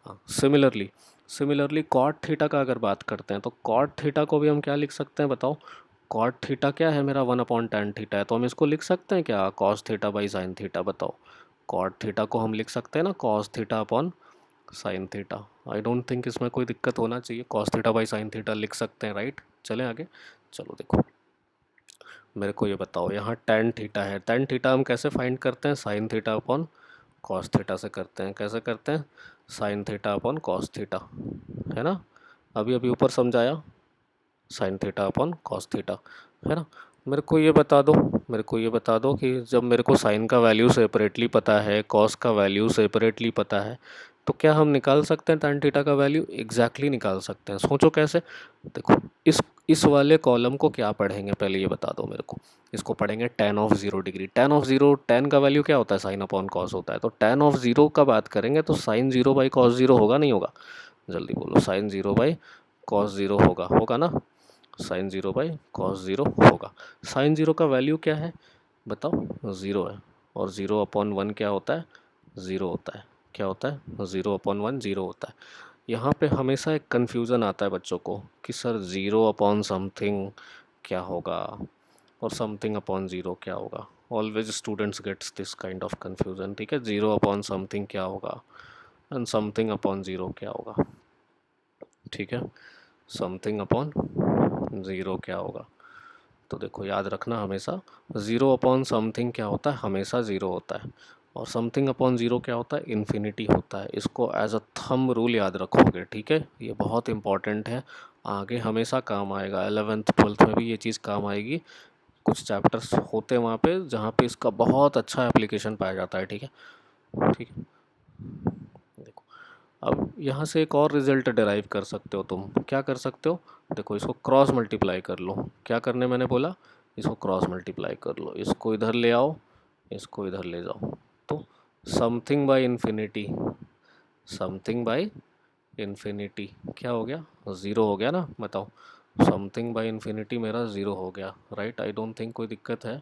हाँ सिमिलरली कॉट थीटा का अगर बात करते हैं, तो कॉट थीटा को भी हम क्या लिख सकते हैं बताओ। कॉट थीटा क्या है मेरा, 1/tan थीटा है, तो हम इसको लिख सकते हैं क्या, cos theta by sine theta. बताओ कॉट थीटा को हम लिख सकते हैं ना, cos theta upon sine theta. I don't think इसमें कोई दिक्कत होना चाहिए, cos theta by sine theta लिख सकते हैं, राइट। चलें आगे। चलो देखो मेरे को ये बताओ, यहाँ tan थीटा है, tan थीटा हम कैसे फाइंड करते हैं, sine theta upon cos theta से करते हैं। कैसे करते हैं, sine theta upon cos theta, है ना। अभी अभी ऊपर समझाया, sine theta upon cos theta, है ना। मेरे को ये बता दो, मेरे को ये बता दो कि जब मेरे को साइन का वैल्यू सेपरेटली पता है, कॉस का वैल्यू सेपरेटली पता है, तो क्या हम निकाल सकते हैं tan थीटा का वैल्यू, एग्जैक्टली निकाल सकते हैं। सोचो कैसे। देखो इस वाले कॉलम को क्या पढ़ेंगे, पहले ये बता दो मेरे को। इसको पढ़ेंगे tan ऑफ 0 डिग्री। tan का वैल्यू क्या होता है, साइन अपॉन कॉस होता है। तो tan ऑफ 0 का बात करेंगे तो साइन 0 बाई कॉस 0 होगा, नहीं होगा, जल्दी बोलो, साइन 0 बाई कॉस 0 होगा, होगा ना। साइन 0 बाई कॉस 0 होगा। साइन 0 का वैल्यू क्या है बताओ, 0 है। और 0/1 क्या होता है, 0 होता है। क्या होता है, 0/1 0 होता है। यहाँ पे हमेशा एक कन्फ्यूज़न आता है बच्चों को कि सर 0/समथिंग क्या होगा और समथिंग अपॉन 0 क्या होगा। Always students gets this kind of confusion, ठीक है। 0/समथिंग क्या होगा एंड समथिंग अपॉन 0 क्या होगा, ठीक है। समथिंग अपॉन 0 क्या होगा, तो देखो याद रखना हमेशा, 0/समथिंग क्या होता है, हमेशा 0 होता है। और समथिंग अपॉन 0 क्या होता है, इन्फिनिटी होता है। इसको एज अ थंब रूल याद रखोगे, ठीक है। ये बहुत इंपॉर्टेंट है, आगे हमेशा काम आएगा। 11th 12th में भी ये चीज़ काम आएगी। कुछ चैप्टर्स होते हैं वहाँ पे जहाँ पे इसका बहुत अच्छा एप्लीकेशन पाया जाता है, ठीक है, ठीक है। देखो अब यहाँ से एक और रिजल्ट डिराइव कर सकते हो तुम, क्या कर सकते हो, देखो इसको क्रॉस मल्टीप्लाई कर लो। क्या करने मैंने बोला, इसको क्रॉस मल्टीप्लाई कर लो, इसको इधर ले आओ, इसको इधर ले जाओ। तो something by infinity, something by infinity क्या हो गया, 0 हो गया ना। बताओ समथिंग बाय इन्फिनिटी मेरा 0 हो गया, राइट। आई डोंट थिंक कोई दिक्कत है।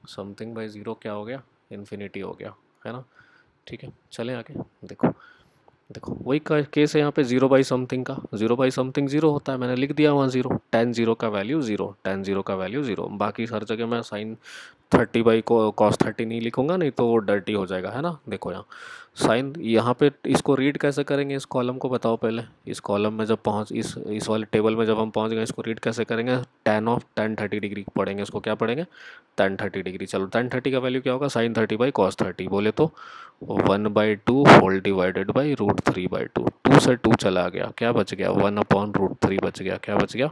समथिंग बाय 0 क्या हो गया, इन्फिनिटी हो गया, है ना। ठीक है चलें आगे। देखो देखो वही केस है यहाँ पे, 0/समथिंग का, 0/समथिंग 0 होता है, मैंने लिख दिया वहाँ 0। tan 0 का वैल्यू 0, tan 0 का वैल्यू 0। बाकी हर जगह मैं साइन 30 बाई को कॉस 30 नहीं लिखूंगा, नहीं तो वो डर्टी हो जाएगा, है ना। देखो यहाँ साइन, यहाँ पे इसको रीड कैसे करेंगे, इस कॉलम को बताओ पहले। इस कॉलम में जब पहुँच इस वाले टेबल में जब हम पहुँच गए, इसको रीड कैसे करेंगे, tan 30 डिग्री पढ़ेंगे, इसको क्या पढ़ेंगे, tan 30 डिग्री। चलो tan 30 का वैल्यू क्या होगा, sin 30 बाई cos 30, बोले तो 1/2 होल डिवाइडेड बाई √3/2। 2 से 2 चला गया, क्या बच गया, 1/√3 बच गया, क्या बच गया,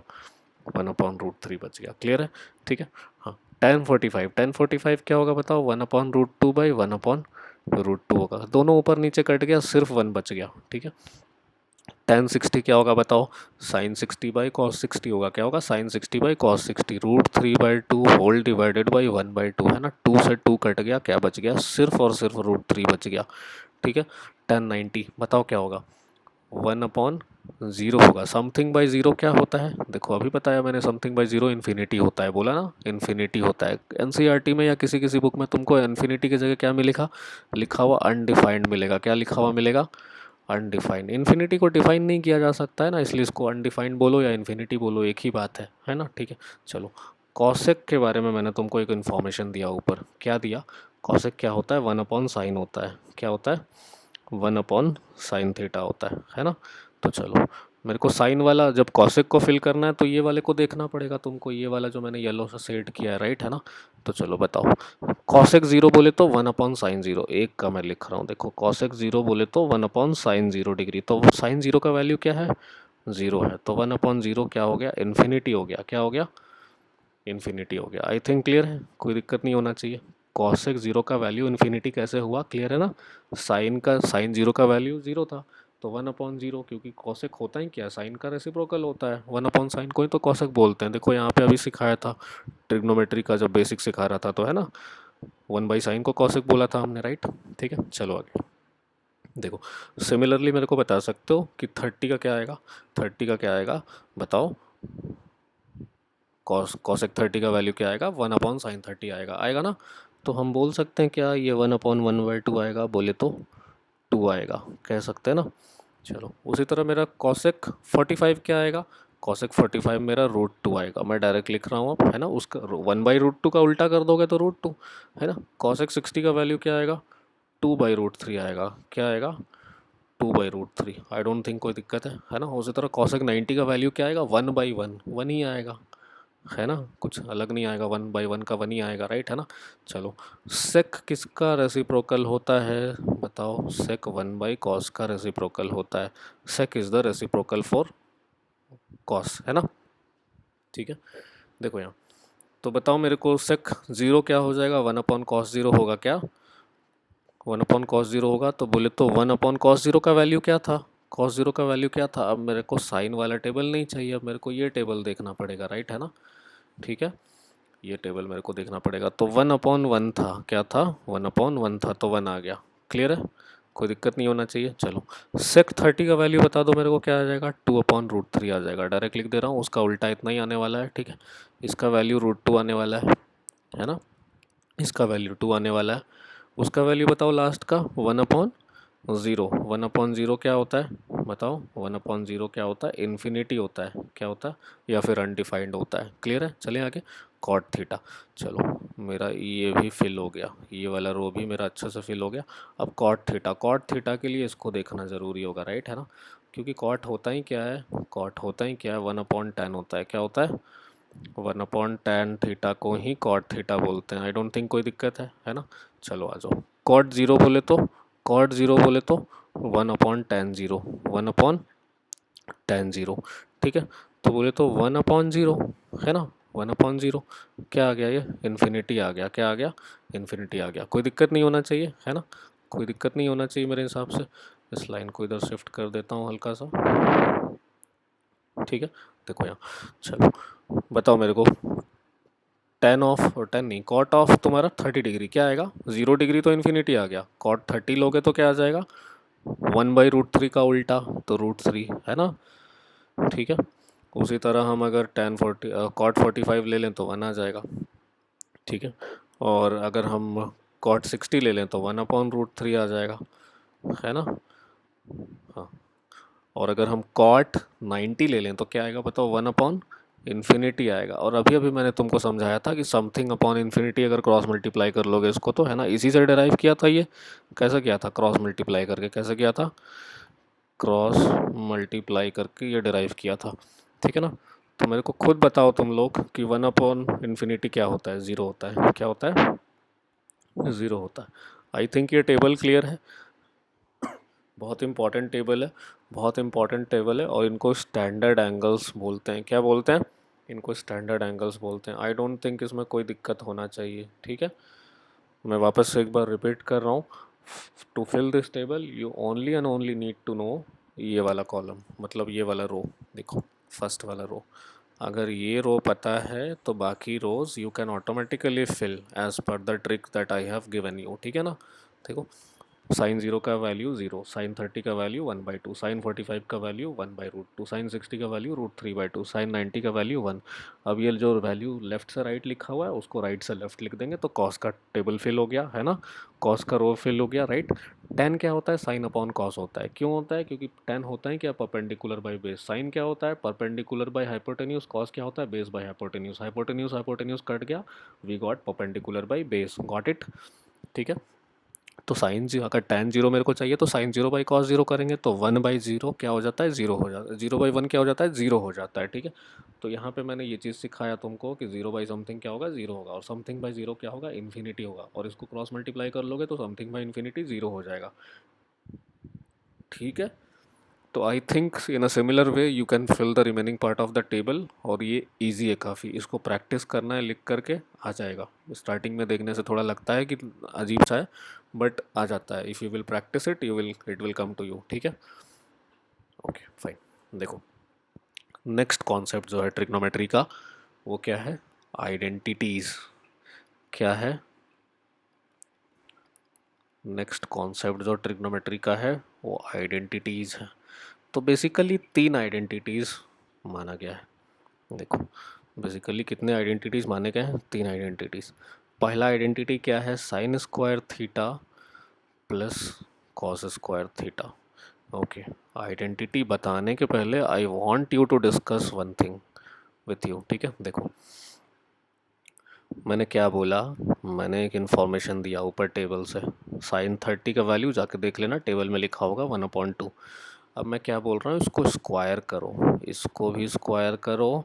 1/√3 बच गया। क्लियर है, ठीक है। हाँ, tan 45 क्या होगा बताओ, 1/√2 बाई 1/√2 होगा, दोनों ऊपर नीचे कट गया, सिर्फ 1 बच गया, ठीक है। tan 60 क्या होगा बताओ, sin 60 बाई cos 60 होगा, क्या होगा, sin 60 by cos 60, √3/2 whole divided by 1/2, है ना। 2 से 2 कट गया, क्या बच गया, सिर्फ और सिर्फ √3 बच गया, ठीक है। tan 90 बताओ क्या होगा, 1/0 होगा। समथिंग बाई ज़ीरो क्या होता है, देखो अभी बताया मैंने, समथिंग बाई ज़ीरो इन्फिनिटी होता है, बोला ना, इन्फिनिटी होता है। एनसीईआरटी में या किसी किसी बुक में तुमको इन्फिनिटी की जगह क्या मिलेगा, लिखा हुआ अनडिफाइंड मिलेगा, क्या लिखा हुआ मिलेगा, अनडिफाइंड। इन्फिनिटी को डिफाइन नहीं किया जा सकता है ना, इसलिए इसको अनडिफाइंड बोलो या इन्फिनिटी बोलो, एक ही बात है ना, ठीक है। चलो, कॉसेक के बारे में मैंने तुमको एक इन्फॉर्मेशन दिया ऊपर, क्या दिया, कॉसेक क्या होता है, 1/sin होता है, क्या होता है, 1/sin θ होता है ना। तो चलो, मेरे को साइन वाला जब कॉसेक को फिल करना है तो ये वाले को देखना पड़ेगा तुमको, ये वाला जो मैंने येलो से सेट किया है, राइट, है ना। तो चलो बताओ, कॉसेक 0 बोले तो 1/sin 0, एक का मैं लिख रहा हूँ, देखो कॉसेक 0 बोले तो 1/sin 0 डिग्री, तो साइन 0 का वैल्यू क्या है, 0 है, तो 1/0 क्या हो गया, इन्फिनिटी हो गया, क्या हो गया, इन्फिनिटी हो गया। आई थिंक क्लियर है, कोई दिक्कत नहीं होना चाहिए। कॉसेक 0 का वैल्यू इन्फिनिटी कैसे हुआ, क्लियर है ना। साइन 0 का वैल्यू 0 था, तो 1/0, क्योंकि कॉसेक होता ही क्या, साइन का रेसिप्रोकल होता है, 1/sin को ही तो कॉसेक बोलते हैं। देखो यहाँ पे अभी सिखाया था, ट्रिग्नोमेट्री का जब बेसिक सिखा रहा था, तो है ना, 1/sin को कॉसेक बोला था हमने, राइट, ठीक है। चलो आगे देखो, सिमिलरली मेरे को बता सकते हो कि 30 का क्या आएगा, 30 का क्या आएगा बताओ, कॉसेक 30 का वैल्यू क्या आएगा, 1/sin 30 आएगा, आएगा ना। तो हम बोल सकते हैं क्या, ये 1/1/2 आएगा, बोले तो 2 आएगा, कह सकते हैं ना। चलो, उसी तरह मेरा कॉसेक 45 क्या आएगा, कॉसेक 45 मेरा √2 आएगा, मैं डायरेक्ट लिख रहा हूँ अब, है ना, उसका 1/√2 का उल्टा कर दोगे तो √2, है ना। कॉसेक 60 का वैल्यू क्या आएगा, 2/√3 आएगा, क्या आएगा, 2/√3। आई डोंट थिंक कोई दिक्कत है ना। उसी तरह कॉसेक 90 का वैल्यू क्या आएगा, 1/1, 1 ही आएगा, है ना, कुछ अलग नहीं आएगा, 1/1 का 1 ही आएगा, राइट, है ना। चलो, सेक किसका रेसिप्रोकल होता है बताओ, सेक 1/cos का रेसिप्रोकल होता है, sec is the reciprocal for cos, है ना, ठीक है। देखो यहाँ, तो बताओ मेरे को, सेक 0 क्या हो जाएगा, 1/cos 0 होगा, क्या 1/cos 0 होगा, तो बोले तो 1/cos 0 का वैल्यू क्या था, cos 0 का वैल्यू क्या था। अब मेरे को साइन वाला टेबल नहीं चाहिए, अब मेरे को ये टेबल देखना पड़ेगा, राइट, है ना, ठीक है। ये टेबल मेरे को देखना पड़ेगा, तो 1/1 था, क्या था, 1/1 था, तो 1 आ गया, क्लियर है, कोई दिक्कत नहीं होना चाहिए। चलो, सेक 30 का वैल्यू बता दो मेरे को, क्या आ जाएगा, 2/√3 आ जाएगा, डायरेक्ट लिख दे रहा हूँ, उसका उल्टा इतना ही आने वाला है, ठीक है। इसका वैल्यू √2 आने वाला है ना, इसका वैल्यू 2 आने वाला है, उसका वैल्यू बताओ लास्ट का, 1/0। 1/0 क्या होता है बताओ, 1/0 क्या होता है, इन्फिनिटी होता है, क्या होता है, या फिर अनडिफाइंड होता है, क्लियर है। चलिए आगे, कॉट थीटा, चलो मेरा ये भी फिल हो गया, ये वाला रो भी मेरा अच्छे से फिल हो गया। अब कॉट थीटा के लिए इसको देखना ज़रूरी होगा, राइट, है ना, क्योंकि कॉट होता ही क्या है, कॉट होता ही क्या है, 1/tan होता है, क्या होता है, 1/tan थीटा को ही कॉट थीटा बोलते हैं। आई डोंट थिंक कोई दिक्कत है ना। चलो आ जाओ, कॉट ज़ीरो बोले तो 1/tan 0, 1/tan 0, ठीक है। तो बोले तो 1/0, है ना, 1/0 क्या आ गया, ये इन्फिनिटी आ गया, क्या आ गया, इन्फिनिटी आ गया, कोई दिक्कत नहीं होना चाहिए, है ना, कोई दिक्कत नहीं होना चाहिए मेरे हिसाब से। इस लाइन को इधर शिफ्ट कर देता हूँ हल्का सा, ठीक है। देखो यहाँ, चलो बताओ मेरे को, टेन ऑफ, और टेन नहीं, कॉट ऑफ तुम्हारा 30 डिग्री क्या आएगा, 0 डिग्री तो इन्फिनिटी आ गया, कॉट 30 लोगे तो क्या आ जाएगा, 1/√3 का उल्टा, तो √3, है ना, ठीक है। उसी तरह हम अगर कॉट 45 ले लें तो 1 आ जाएगा, ठीक है। और अगर हम कॉट 60 ले लें तो 1/√3 आ जाएगा, है ना, हाँ। और अगर हम कॉट 90 ले लें तो क्या आएगा बताओ, 1/√3 इन्फिनिटी आएगा। और अभी अभी मैंने तुमको समझाया था कि समथिंग अपॉन इन्फिनिटी अगर क्रॉस मल्टीप्लाई कर लोगे इसको तो, है ना, इसी से डिराइव किया था ये। कैसे किया था? क्रॉस मल्टीप्लाई करके। कैसे किया था? क्रॉस मल्टीप्लाई करके ये डिराइव किया था, ठीक है ना। तो मेरे को खुद बताओ तुम लोग कि वन अपॉन इन्फिनिटी क्या होता है? ज़ीरो होता है। क्या होता है? ज़ीरो होता है। आई थिंक ये टेबल क्लियर है। बहुत इंपॉर्टेंट टेबल है, बहुत इंपॉर्टेंट टेबल है, और इनको स्टैंडर्ड एंगल्स बोलते हैं। क्या बोलते हैं? इनको स्टैंडर्ड एंगल्स बोलते हैं। आई डोंट थिंक इसमें कोई दिक्कत होना चाहिए, ठीक है। मैं वापस से एक बार रिपीट कर रहा हूँ। To fill this table you only and only need to know ये वाला कॉलम, मतलब ये वाला रो। देखो, फर्स्ट वाला रो, अगर ये रो पता है तो बाकी रोज you can automatically fill as per the trick that I have given you, ठीक है ना। देखो, साइन जीरो का वैल्यू जीरो, साइन 30 का वैल्यू 1/2, साइन 45 का वैल्यू 1/√2, साइन 60 का वैल्यू √3/2, साइन 90 का वैल्यू 1। अब ये जो वैल्यू लेफ्ट से राइट लिखा हुआ है उसको राइट से लेफ्ट लिख देंगे तो कॉस का टेबल फिल हो गया, है ना। कॉस का रो फिल हो गया, राइट। टेन क्या होता है? साइन अपॉन कॉस होता है। क्यों होता है? क्योंकि टेन होता है क्या? Perpendicular by base. साइन क्या होता है? Perpendicular by hypotenuse. कॉस क्या होता है? Base by hypotenuse. Hypotenuse hypotenuse cut गया, we got perpendicular by base. Got it? ठीक है। तो साइन जीरो, अगर टेन जीरो मेरे को चाहिए तो sine zero by cos zero करेंगे तो 1/0 क्या हो जाता है? जीरो हो जाता है। 0/1 क्या हो जाता है? जीरो हो जाता है, ठीक है। तो यहाँ पे मैंने ये चीज़ सिखाया तुमको कि जीरो बाई समथिंग क्या होगा? जीरो होगा, और समथिंग बाई जीरो क्या होगा? इन्फिनिटी होगा, और इसको क्रॉस मल्टीप्लाई कर लोगे तो समथिंग बाई इन्फिनिटी जीरो हो जाएगा, ठीक है। तो I think in a similar way you can fill the remaining part of the table, और ये इजी है काफ़ी। इसको प्रैक्टिस करना है, लिख करके आ जाएगा। स्टार्टिंग में देखने से थोड़ा लगता है कि अजीब सा है, बट आ जाता है। If you will practice it it will come to you, ठीक है। Okay fine. देखो, नेक्स्ट कॉन्सेप्ट जो है ट्रिग्नोमेट्री का वो क्या है? आइडेंटिटीज़। क्या है नेक्स्ट कॉन्सेप्ट जो ट्रिग्नोमेट्री का है? वो आइडेंटिटीज़ है। तो बेसिकली तीन आइडेंटिटीज़ माना गया है। देखो, बेसिकली कितने आइडेंटिटीज़ माने गए हैं? तीन आइडेंटिटीज़। पहला आइडेंटिटी क्या है? Sine square theta plus cos square theta. Okay, identity बताने के पहले I want you to discuss one thing with you, ठीक है। देखो, मैंने क्या बोला? मैंने एक इन्फॉर्मेशन दिया ऊपर टेबल से। साइन 30 का वैल्यू जाके देख लेना, टेबल में लिखा होगा 1/2। अब मैं क्या बोल रहा हूँ? इसको स्क्वायर करो, इसको भी स्क्वायर करो,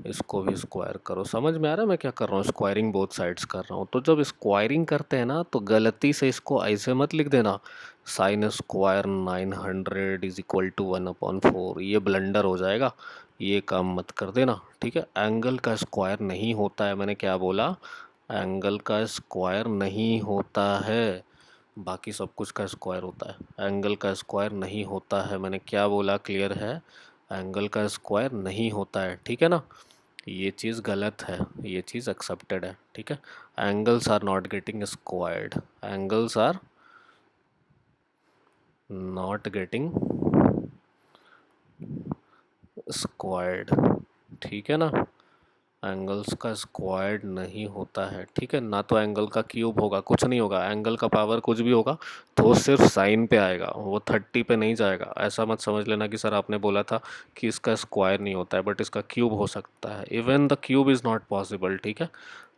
इसको भी स्क्वायर करो। समझ में आ रहा है मैं क्या कर रहा हूँ? स्क्वायरिंग बोथ साइड्स कर रहा हूँ। तो जब स्क्वायरिंग करते हैं ना तो गलती से इसको ऐसे मत लिख देना, sine square 900 is equal to 1/4। ये ब्लंडर हो जाएगा, ये काम मत कर देना, ठीक है। एंगल का स्क्वायर नहीं होता है। मैंने क्या बोला? एंगल का स्क्वायर नहीं होता है, बाकी सब कुछ का स्क्वायर होता है, एंगल का स्क्वायर नहीं होता है। मैंने क्या बोला? क्लियर है? एंगल का स्क्वायर नहीं होता है, ठीक है ना। ये चीज़ गलत है, ये चीज़ एक्सेप्टेड है, ठीक है। Angles are not getting squared, angles are not getting squared, ठीक है ना। एंगल्स का स्क्वायर्ड नहीं होता है, ठीक है ना। तो एंगल का क्यूब होगा, कुछ नहीं होगा। एंगल का पावर कुछ भी होगा तो वो सिर्फ साइन पे आएगा, वो 30 पे नहीं जाएगा। ऐसा मत समझ लेना कि सर आपने बोला था कि इसका स्क्वायर नहीं होता है बट इसका क्यूब हो सकता है। Even the cube is not possible, ठीक है।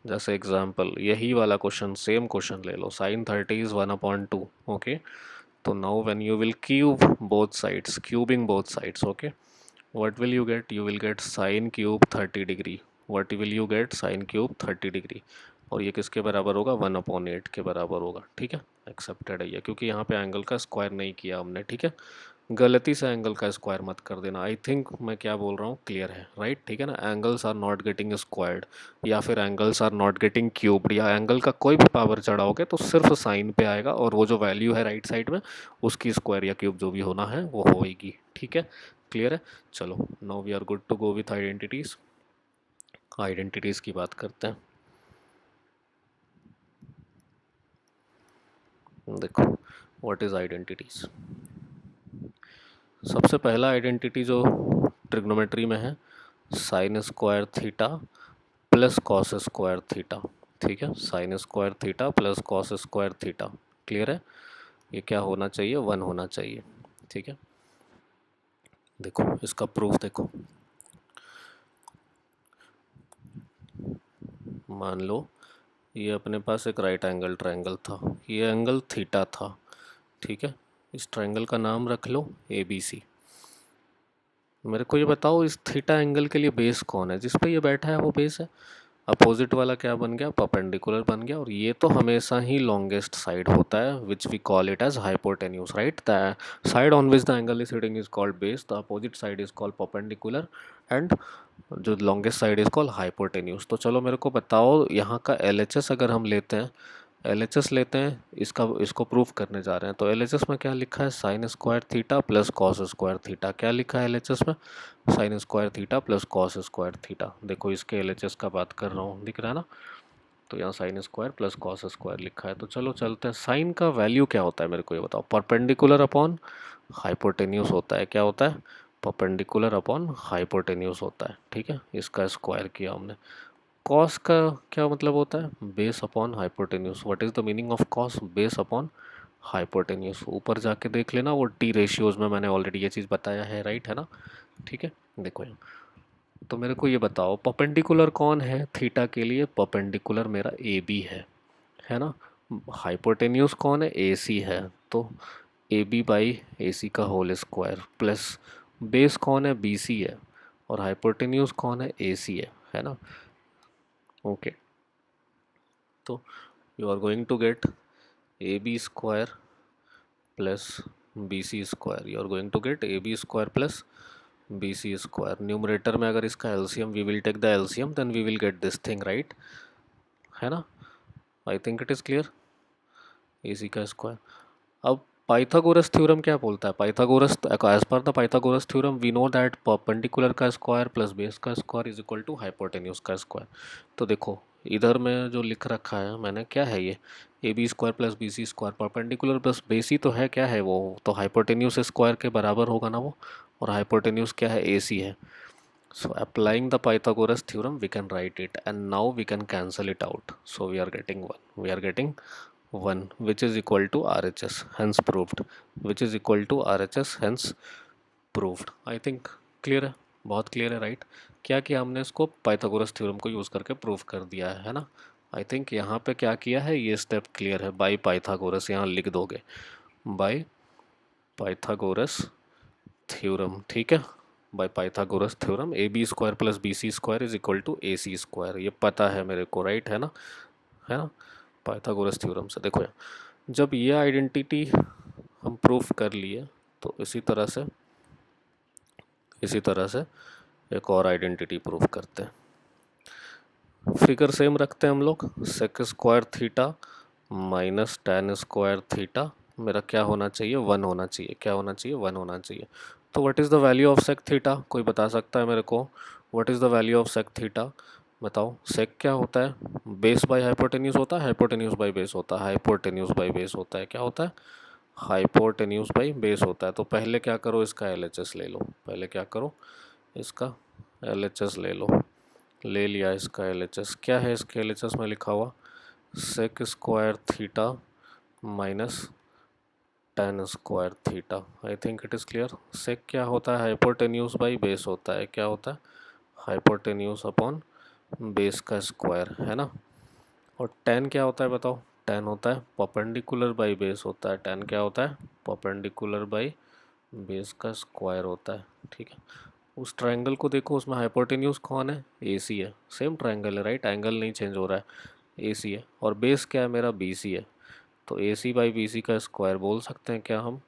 जैसे एग्जाम्पल यही वाला क्वेश्चन, सेम क्वेश्चन ले लो, साइन 30 इज़ 1/2, ओके। तो now when you will cube both sides, cubing both sides, okay, what will you get? You will get sine cube 30 degree. what will you get? sine cube 30 degree. और ये किसके बराबर होगा? 1/8 के बराबर होगा, ठीक है। एक्सेप्टेड है ये, क्योंकि यहाँ पे एंगल का स्क्वायर नहीं किया हमने, ठीक है। गलती से एंगल का स्क्वायर मत कर देना। आई थिंक मैं क्या बोल रहा हूँ क्लियर है, राइट, ठीक है ना। Angles are not getting squared, या फिर angles are not getting cubed, या एंगल का कोई भी पावर चढ़ाओगे तो सिर्फ साइन पे आएगा, और वो जो वैल्यू है राइट साइड में उसकी स्क्वायर या क्यूब जो भी होना है वो होएगी, ठीक है। क्लियर है? चलो, now we are good to go with identities. Identities की बात करते हैं। देखो, व्हाट इज आइडेंटिटीज? सबसे पहला आइडेंटिटी जो ट्रिग्नोमेट्री में है, sine square theta plus cos square theta, ठीक है। Sine square theta plus cos square theta, clear है। ये क्या होना चाहिए? 1 होना चाहिए, ठीक है। देखो इसका प्रूफ देखो, मान लो ये अपने पास एक राइट एंगल ट्रायंगल था, ये एंगल थीटा था, ठीक है। इस ट्रायंगल का नाम रख लो ए बी सी। मेरे को ये बताओ इस थीटा एंगल के लिए बेस कौन है, जिस पे ये बैठा है वो बेस है। अपोजिट वाला क्या बन गया, परपेंडिकुलर बन गया। और ये तो हमेशा ही लॉन्गेस्ट साइड होता है, which we call it as hypotenuse, right. The side on which the angle is hitting is called base, the opposite side is called perpendicular, and जो longest side is called hypotenuse. तो चलो मेरे को बताओ यहाँ का LHS अगर हम लेते हैं, LHS लेते हैं, इसको प्रूफ करने जा रहे हैं। तो LHS में क्या लिखा है, sine square theta plus cos square theta. क्या लिखा है LHS में, sign square theta plus cos square theta. देखो इसके LHS का बात कर रहा हूँ, दिख रहा है ना। तो यहाँ sine square plus cos square लिखा है। तो चलो चलते हैं, साइन का वैल्यू क्या होता है मेरे को ये बताओ। परपेंडिकुलर अपॉन हाइपोटेन्यूज होता है। क्या होता है, परपेंडिकुलर अपॉन हाइपोटेन्यूज होता है, ठीक है। इसका स्क्वायर किया हमने। कॉस का क्या मतलब होता है, base upon hypotenuse. What is the meaning of cos, base upon hypotenuse. ऊपर जाके देख लेना, वो टी रेशियोज में मैंने ऑलरेडी ये चीज़ बताया है, राइट है ना, ठीक है। देखो यहाँ, तो मेरे को ये बताओ परपेंडिकुलर कौन है थीटा के लिए, परपेंडिकुलर मेरा ए बी है ना। हाइपोटेन्यूज कौन है, ए सी है, तो A B by A C का होल स्क्वायर, प्लस बेस कौन है, बी सी है, और हाइपोटेन्यूज कौन है, ए सी है ना। ओके, तो you are going to get A B square plus B C square. You are going to get A B square plus B C square. Numerator में अगर इसका LCM, we will take the LCM, then we will get this thing, right है ना। I think it is clear, A C का square. अब Pythagoras theorem क्या बोलता है, Pythagoras as per the Pythagoras theorem we know that perpendicular का square plus base का square is equal to hypotenuse का स्क्वायर। तो देखो इधर में जो लिख रखा है मैंने, क्या है ये, A B square plus B C square, perpendicular plus base ही तो है, क्या है वो, तो हाइपोटेन्यूज स्क्वायर के बराबर होगा ना वो। और हाइपोटेन्यूज क्या है, ए सी है। So applying the Pythagoras theorem, we can write it, and now we can cancel it out. So we are getting 1. We are getting 1, which is equal to RHS, hence proved. Which is equal to RHS, hence proved. I think clear है, बहुत clear है, right? क्या किया हमने, इसको Pythagoras theorem को use करके prove कर दिया है ना। आई थिंक यहाँ पे क्या किया है, ये स्टेप क्लियर है। बाई पाइथागोरस यहाँ लिख दोगे, बाई पाइथागोरस थ्योरम, ठीक है। By Pythagoras theorem A B square plus B C square is equal to A C square, ये पता है मेरे को, राइट है ना, है ना। पाइथागोरस थ्योरम से देखो यहाँ, जब ये आइडेंटिटी हम प्रूफ कर लिए, तो इसी तरह से एक और आइडेंटिटी प्रूफ करते हैं। फिगर सेम रखते हैं हम लोग, sec square theta minus tan square theta मेरा क्या होना चाहिए, 1 होना चाहिए। क्या होना चाहिए, 1 होना चाहिए। तो what is the value of sec theta, कोई बता सकता है मेरे को, what is the value of sec theta, बताओ। सेक क्या होता है, बेस बाय हाइपोटेन्यूज होता है, हाइपोटेन्यूज बाय बेस होता है, हाइपोटेन्यूज बाय बेस होता है, क्या होता है, हाइपोटेन्यूज बाय बेस होता है। तो पहले क्या करो, इसका LHS ले लो, पहले क्या करो, इसका LHS ले लो। ले लिया इसका LHS, क्या है इसके LHS में लिखा हुआ, sec square theta minus tan square theta. I think it is clear. Sec क्या होता है, हाइपोटेन्यूज बाई बेस होता है, क्या होता है, हाइपोटेन्यूज अपॉन बेस का स्क्वायर, है ना। और टेन क्या होता है बताओ, टेन होता है परपेंडिकुलर बाई बेस होता है, टेन क्या होता है, परपेंडिकुलर बाई बेस का स्क्वायर होता है, ठीक है। उस ट्रायंगल को देखो, उसमें हाइपोटेन्यूज कौन है, ए सी है, सेम ट्रायंगल है, राइट, एंगल नहीं चेंज हो रहा है, ए सी है। और बेस क्या है मेरा, बी सी है। तो ए सी बाई बी सी का स्क्वायर बोल सकते हैं क्या हम,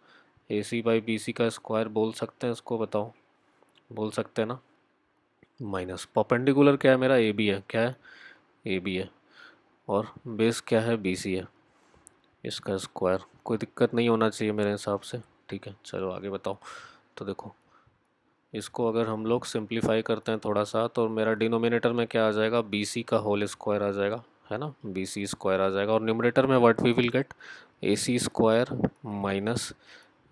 ए सी बाई बी सी का स्क्वायर बोल सकते हैं इसको, बताओ, बोल सकते हैं ना। माइनस परपेंडिकुलर क्या है मेरा, ए बी है, क्या है, ए बी है, और बेस क्या है, बी सी है, इसका स्क्वायर। कोई दिक्कत नहीं होना चाहिए मेरे हिसाब से, ठीक है। चलो आगे बताओ। तो देखो इसको अगर हम लोग सिंप्लीफाई करते हैं थोड़ा सा, तो मेरा डिनोमिनेटर में क्या आ जाएगा, बी सी का होल स्क्वायर आ जाएगा, है ना, बी सी स्क्वायर आ जाएगा। और न्यूमरेटर में what we will get, A C square minus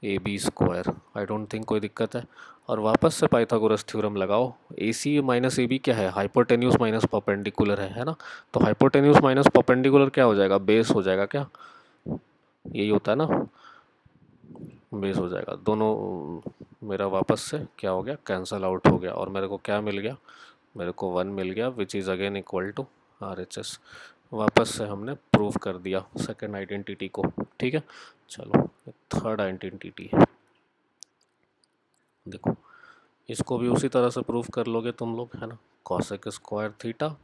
A B square. I don't think कोई दिक्कत है। और वापस से पाइथागोरस थ्योरम लगाओ, ए सी माइनस ए बी क्या है, हाइपोटेन्यूज माइनस परपेंडिकुलर है ना। तो हाइपोटेन्यूज माइनस परपेंडिकुलर क्या हो जाएगा, बेस हो जाएगा, क्या यही होता है ना, बेस हो जाएगा। दोनों मेरा वापस से क्या हो गया, कैंसल आउट हो गया, और मेरे को क्या मिल गया, मेरे को 1 मिल गया, which is again equal to RHS वापस से हमने प्रूव कर दिया सेकंड आइडेंटिटी को, ठीक है। चलो थर्ड आइडेंटिटी है, देखो इसको भी उसी तरह से प्रूव कर लोगे तुम लोग, है ना। Cosec square theta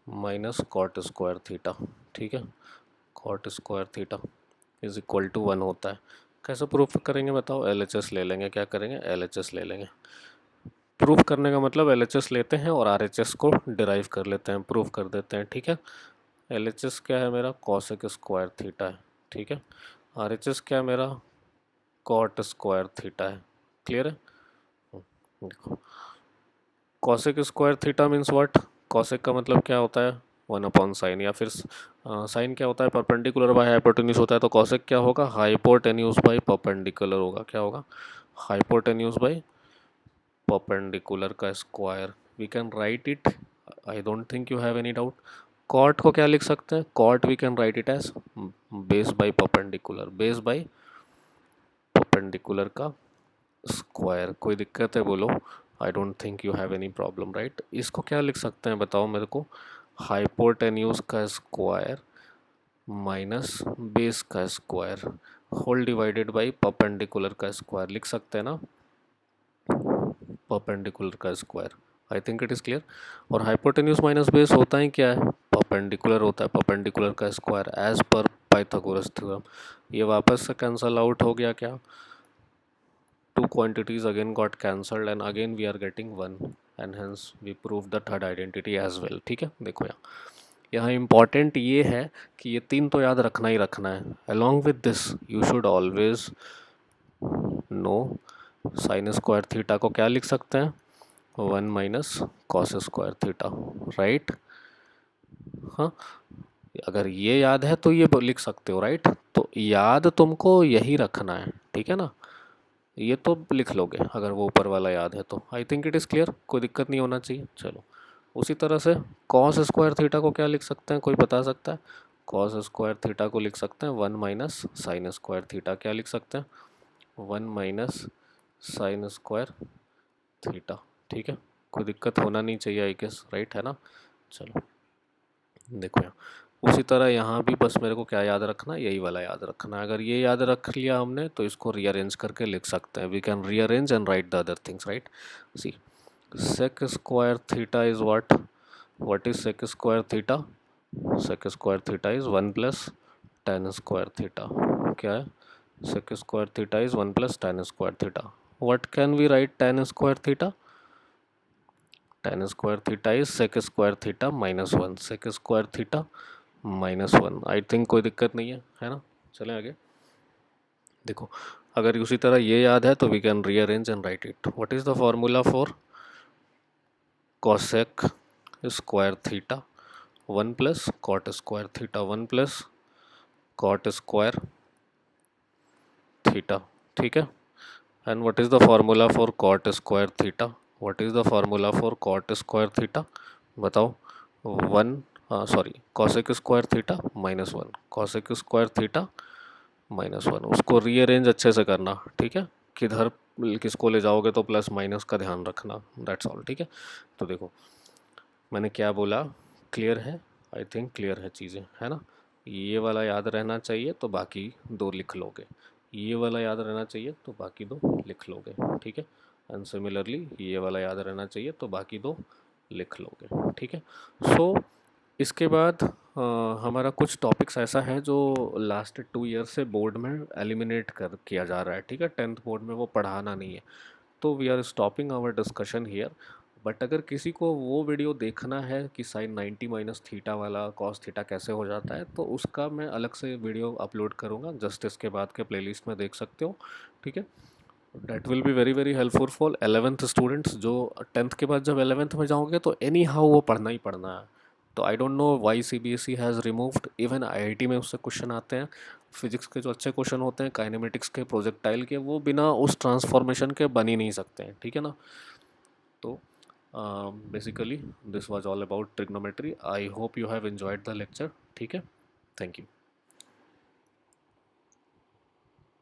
minus cot square theta, ठीक है। Cot square theta is equal to 1 होता है। कैसे प्रूफ करेंगे बताओ? LHS ले लेंगे। क्या करेंगे? LHS ले लेंगे। प्रूफ करने का मतलब LHS लेते हैं और RHS को डिराइव कर लेते हैं, प्रूफ कर देते हैं, ठीक है। LHS क्या है मेरा? कॉसेक स्क्वायर थीटा है, ठीक है। RHS क्या है मेरा? कॉट स्क्वायर थीटा है। क्लियर है? देखो cosec square theta means what? Cosec का मतलब क्या होता है? 1/sin, या फिर साइन क्या होता है? परपेंडिकुलर बाय हाइपोटेन्यूज होता है। तो कॉसेक क्या होगा? हाइपोटेन्यूज बाय परपेंडिकुलर होगा। क्या होगा? हाइपोटेन्यूज बाय परपेंडिकुलर का square. We can write it, I don't think you have any doubt. Cot को क्या लिख सकते हैं? Cot we can write it as base by perpendicular, base by perpendicular का स्क्वायर। कोई दिक्कत है बोलो? I don't think you have any problem, right. इसको क्या लिख सकते हैं बताओ मेरे को? हाइपोटेन्यूज का स्क्वायर माइनस बेस का square whole divided by perpendicular का स्क्वायर लिख सकते हैं ना, परपेंडिकुलर का square. I think it is clear. और हाइपोटेन्यूज माइनस बेस होता ही क्या है? परपेंडिकुलर होता है, परपेंडिकुलर का स्क्वायर एज पर पाइथागोरस थ्योरम। ये वापस से कैंसल आउट हो गया क्या? Two quantities again got cancelled and again we are getting 1 and hence we prove the third identity as well, ठीक है। देखो यहाँ इम्पॉर्टेंट ये है कि ये तीन तो याद रखना ही रखना है। along with this you should always know sign square theta को क्या लिख सकते हैं? 1 minus cos square theta, right. हाँ, अगर ये याद है तो ये लिख सकते हो, राइट। तो याद तुमको यही रखना है, ठीक है ना। ये तो लिख लोगे अगर वो ऊपर वाला याद है तो। I think it is clear, कोई दिक्कत नहीं होना चाहिए। चलो उसी तरह से कॉस स्क्वायर थीटा को क्या लिख सकते हैं? कोई बता सकता है? कॉस स्क्वायर थीटा को लिख सकते हैं 1 माइनस साइन स्क्वायर थीटा। क्या लिख सकते हैं? 1 माइनस साइन स्क्वायर थीटा, ठीक है। कोई दिक्कत होना नहीं चाहिए आई गेस, राइट है ना। चलो देखो यहाँ उसी तरह यहाँ भी बस मेरे को क्या याद रखना है? यही वाला याद रखना है। अगर ये याद रख लिया हमने तो इसको रीअरेंज करके लिख सकते हैं। We can rearrange and write the other things, right. See sec square theta is what is sec square theta? Sec square theta is 1 plus tan square theta. क्या है? Sec square theta is 1 plus tan square theta. What can we write tan square theta? Tan square theta is sec square theta minus 1, sec square theta minus 1। I think कोई दिक्कत नहीं है ना। चलें आगे। देखो अगर उसी तरह ये याद है तो we can rearrange and write it. What is the formula for cosec square theta? 1 plus cot square theta, 1 plus cot square theta, ठीक है। And what is the formula for cot square theta? What is the formula for cot square theta? बताओ। 1 sorry cosec square theta minus 1, cosec square theta minus 1। उसको rearrange अच्छे से करना, ठीक है। किधर किसको ले जाओगे तो प्लस माइनस का ध्यान रखना, दैट्स ऑल, ठीक है। तो देखो मैंने क्या बोला, क्लियर है? आई थिंक क्लियर है चीज़ें, है ना। ये वाला याद रहना चाहिए तो बाकी दो लिख लोगे, ये वाला याद रहना चाहिए तो बाकी दो लिख लोगे, ठीक है। एंड सिमिलरली ये वाला याद रहना चाहिए तो बाकी दो लिख लोगे, ठीक है। सो इसके बाद हमारा कुछ टॉपिक्स ऐसा है जो लास्ट 2 ईयर से बोर्ड में एलिमिनेट कर किया जा रहा है, ठीक है। 10th बोर्ड में वो पढ़ाना नहीं है, तो we are stopping our discussion here. But अगर किसी को वो वीडियो देखना है कि साइन 90 माइनस थीटा वाला कॉस थीटा कैसे हो जाता है, तो उसका मैं अलग से वीडियो अपलोड करूँगा, जस्ट इसके बाद के प्लेलिस्ट में देख सकते हो, ठीक है। That will be very very helpful for 11th students, जो 10th के बाद जब 11th में जाओगे तो एनी हाउ वो पढ़ना ही पढ़ना है। तो I don't know why CBSE has removed, even IIT में उससे क्वेश्चन आते हैं, फिजिक्स के जो अच्छे क्वेश्चन होते हैं काइनेमेटिक्स के प्रोजेक्टाइल के, वो बिना उस ट्रांसफॉर्मेशन के बन ही नहीं सकते हैं, ठीक है ना। तो basically this was all about trigonometry. I hope you have enjoyed the lecture, ठीक है। Thank you.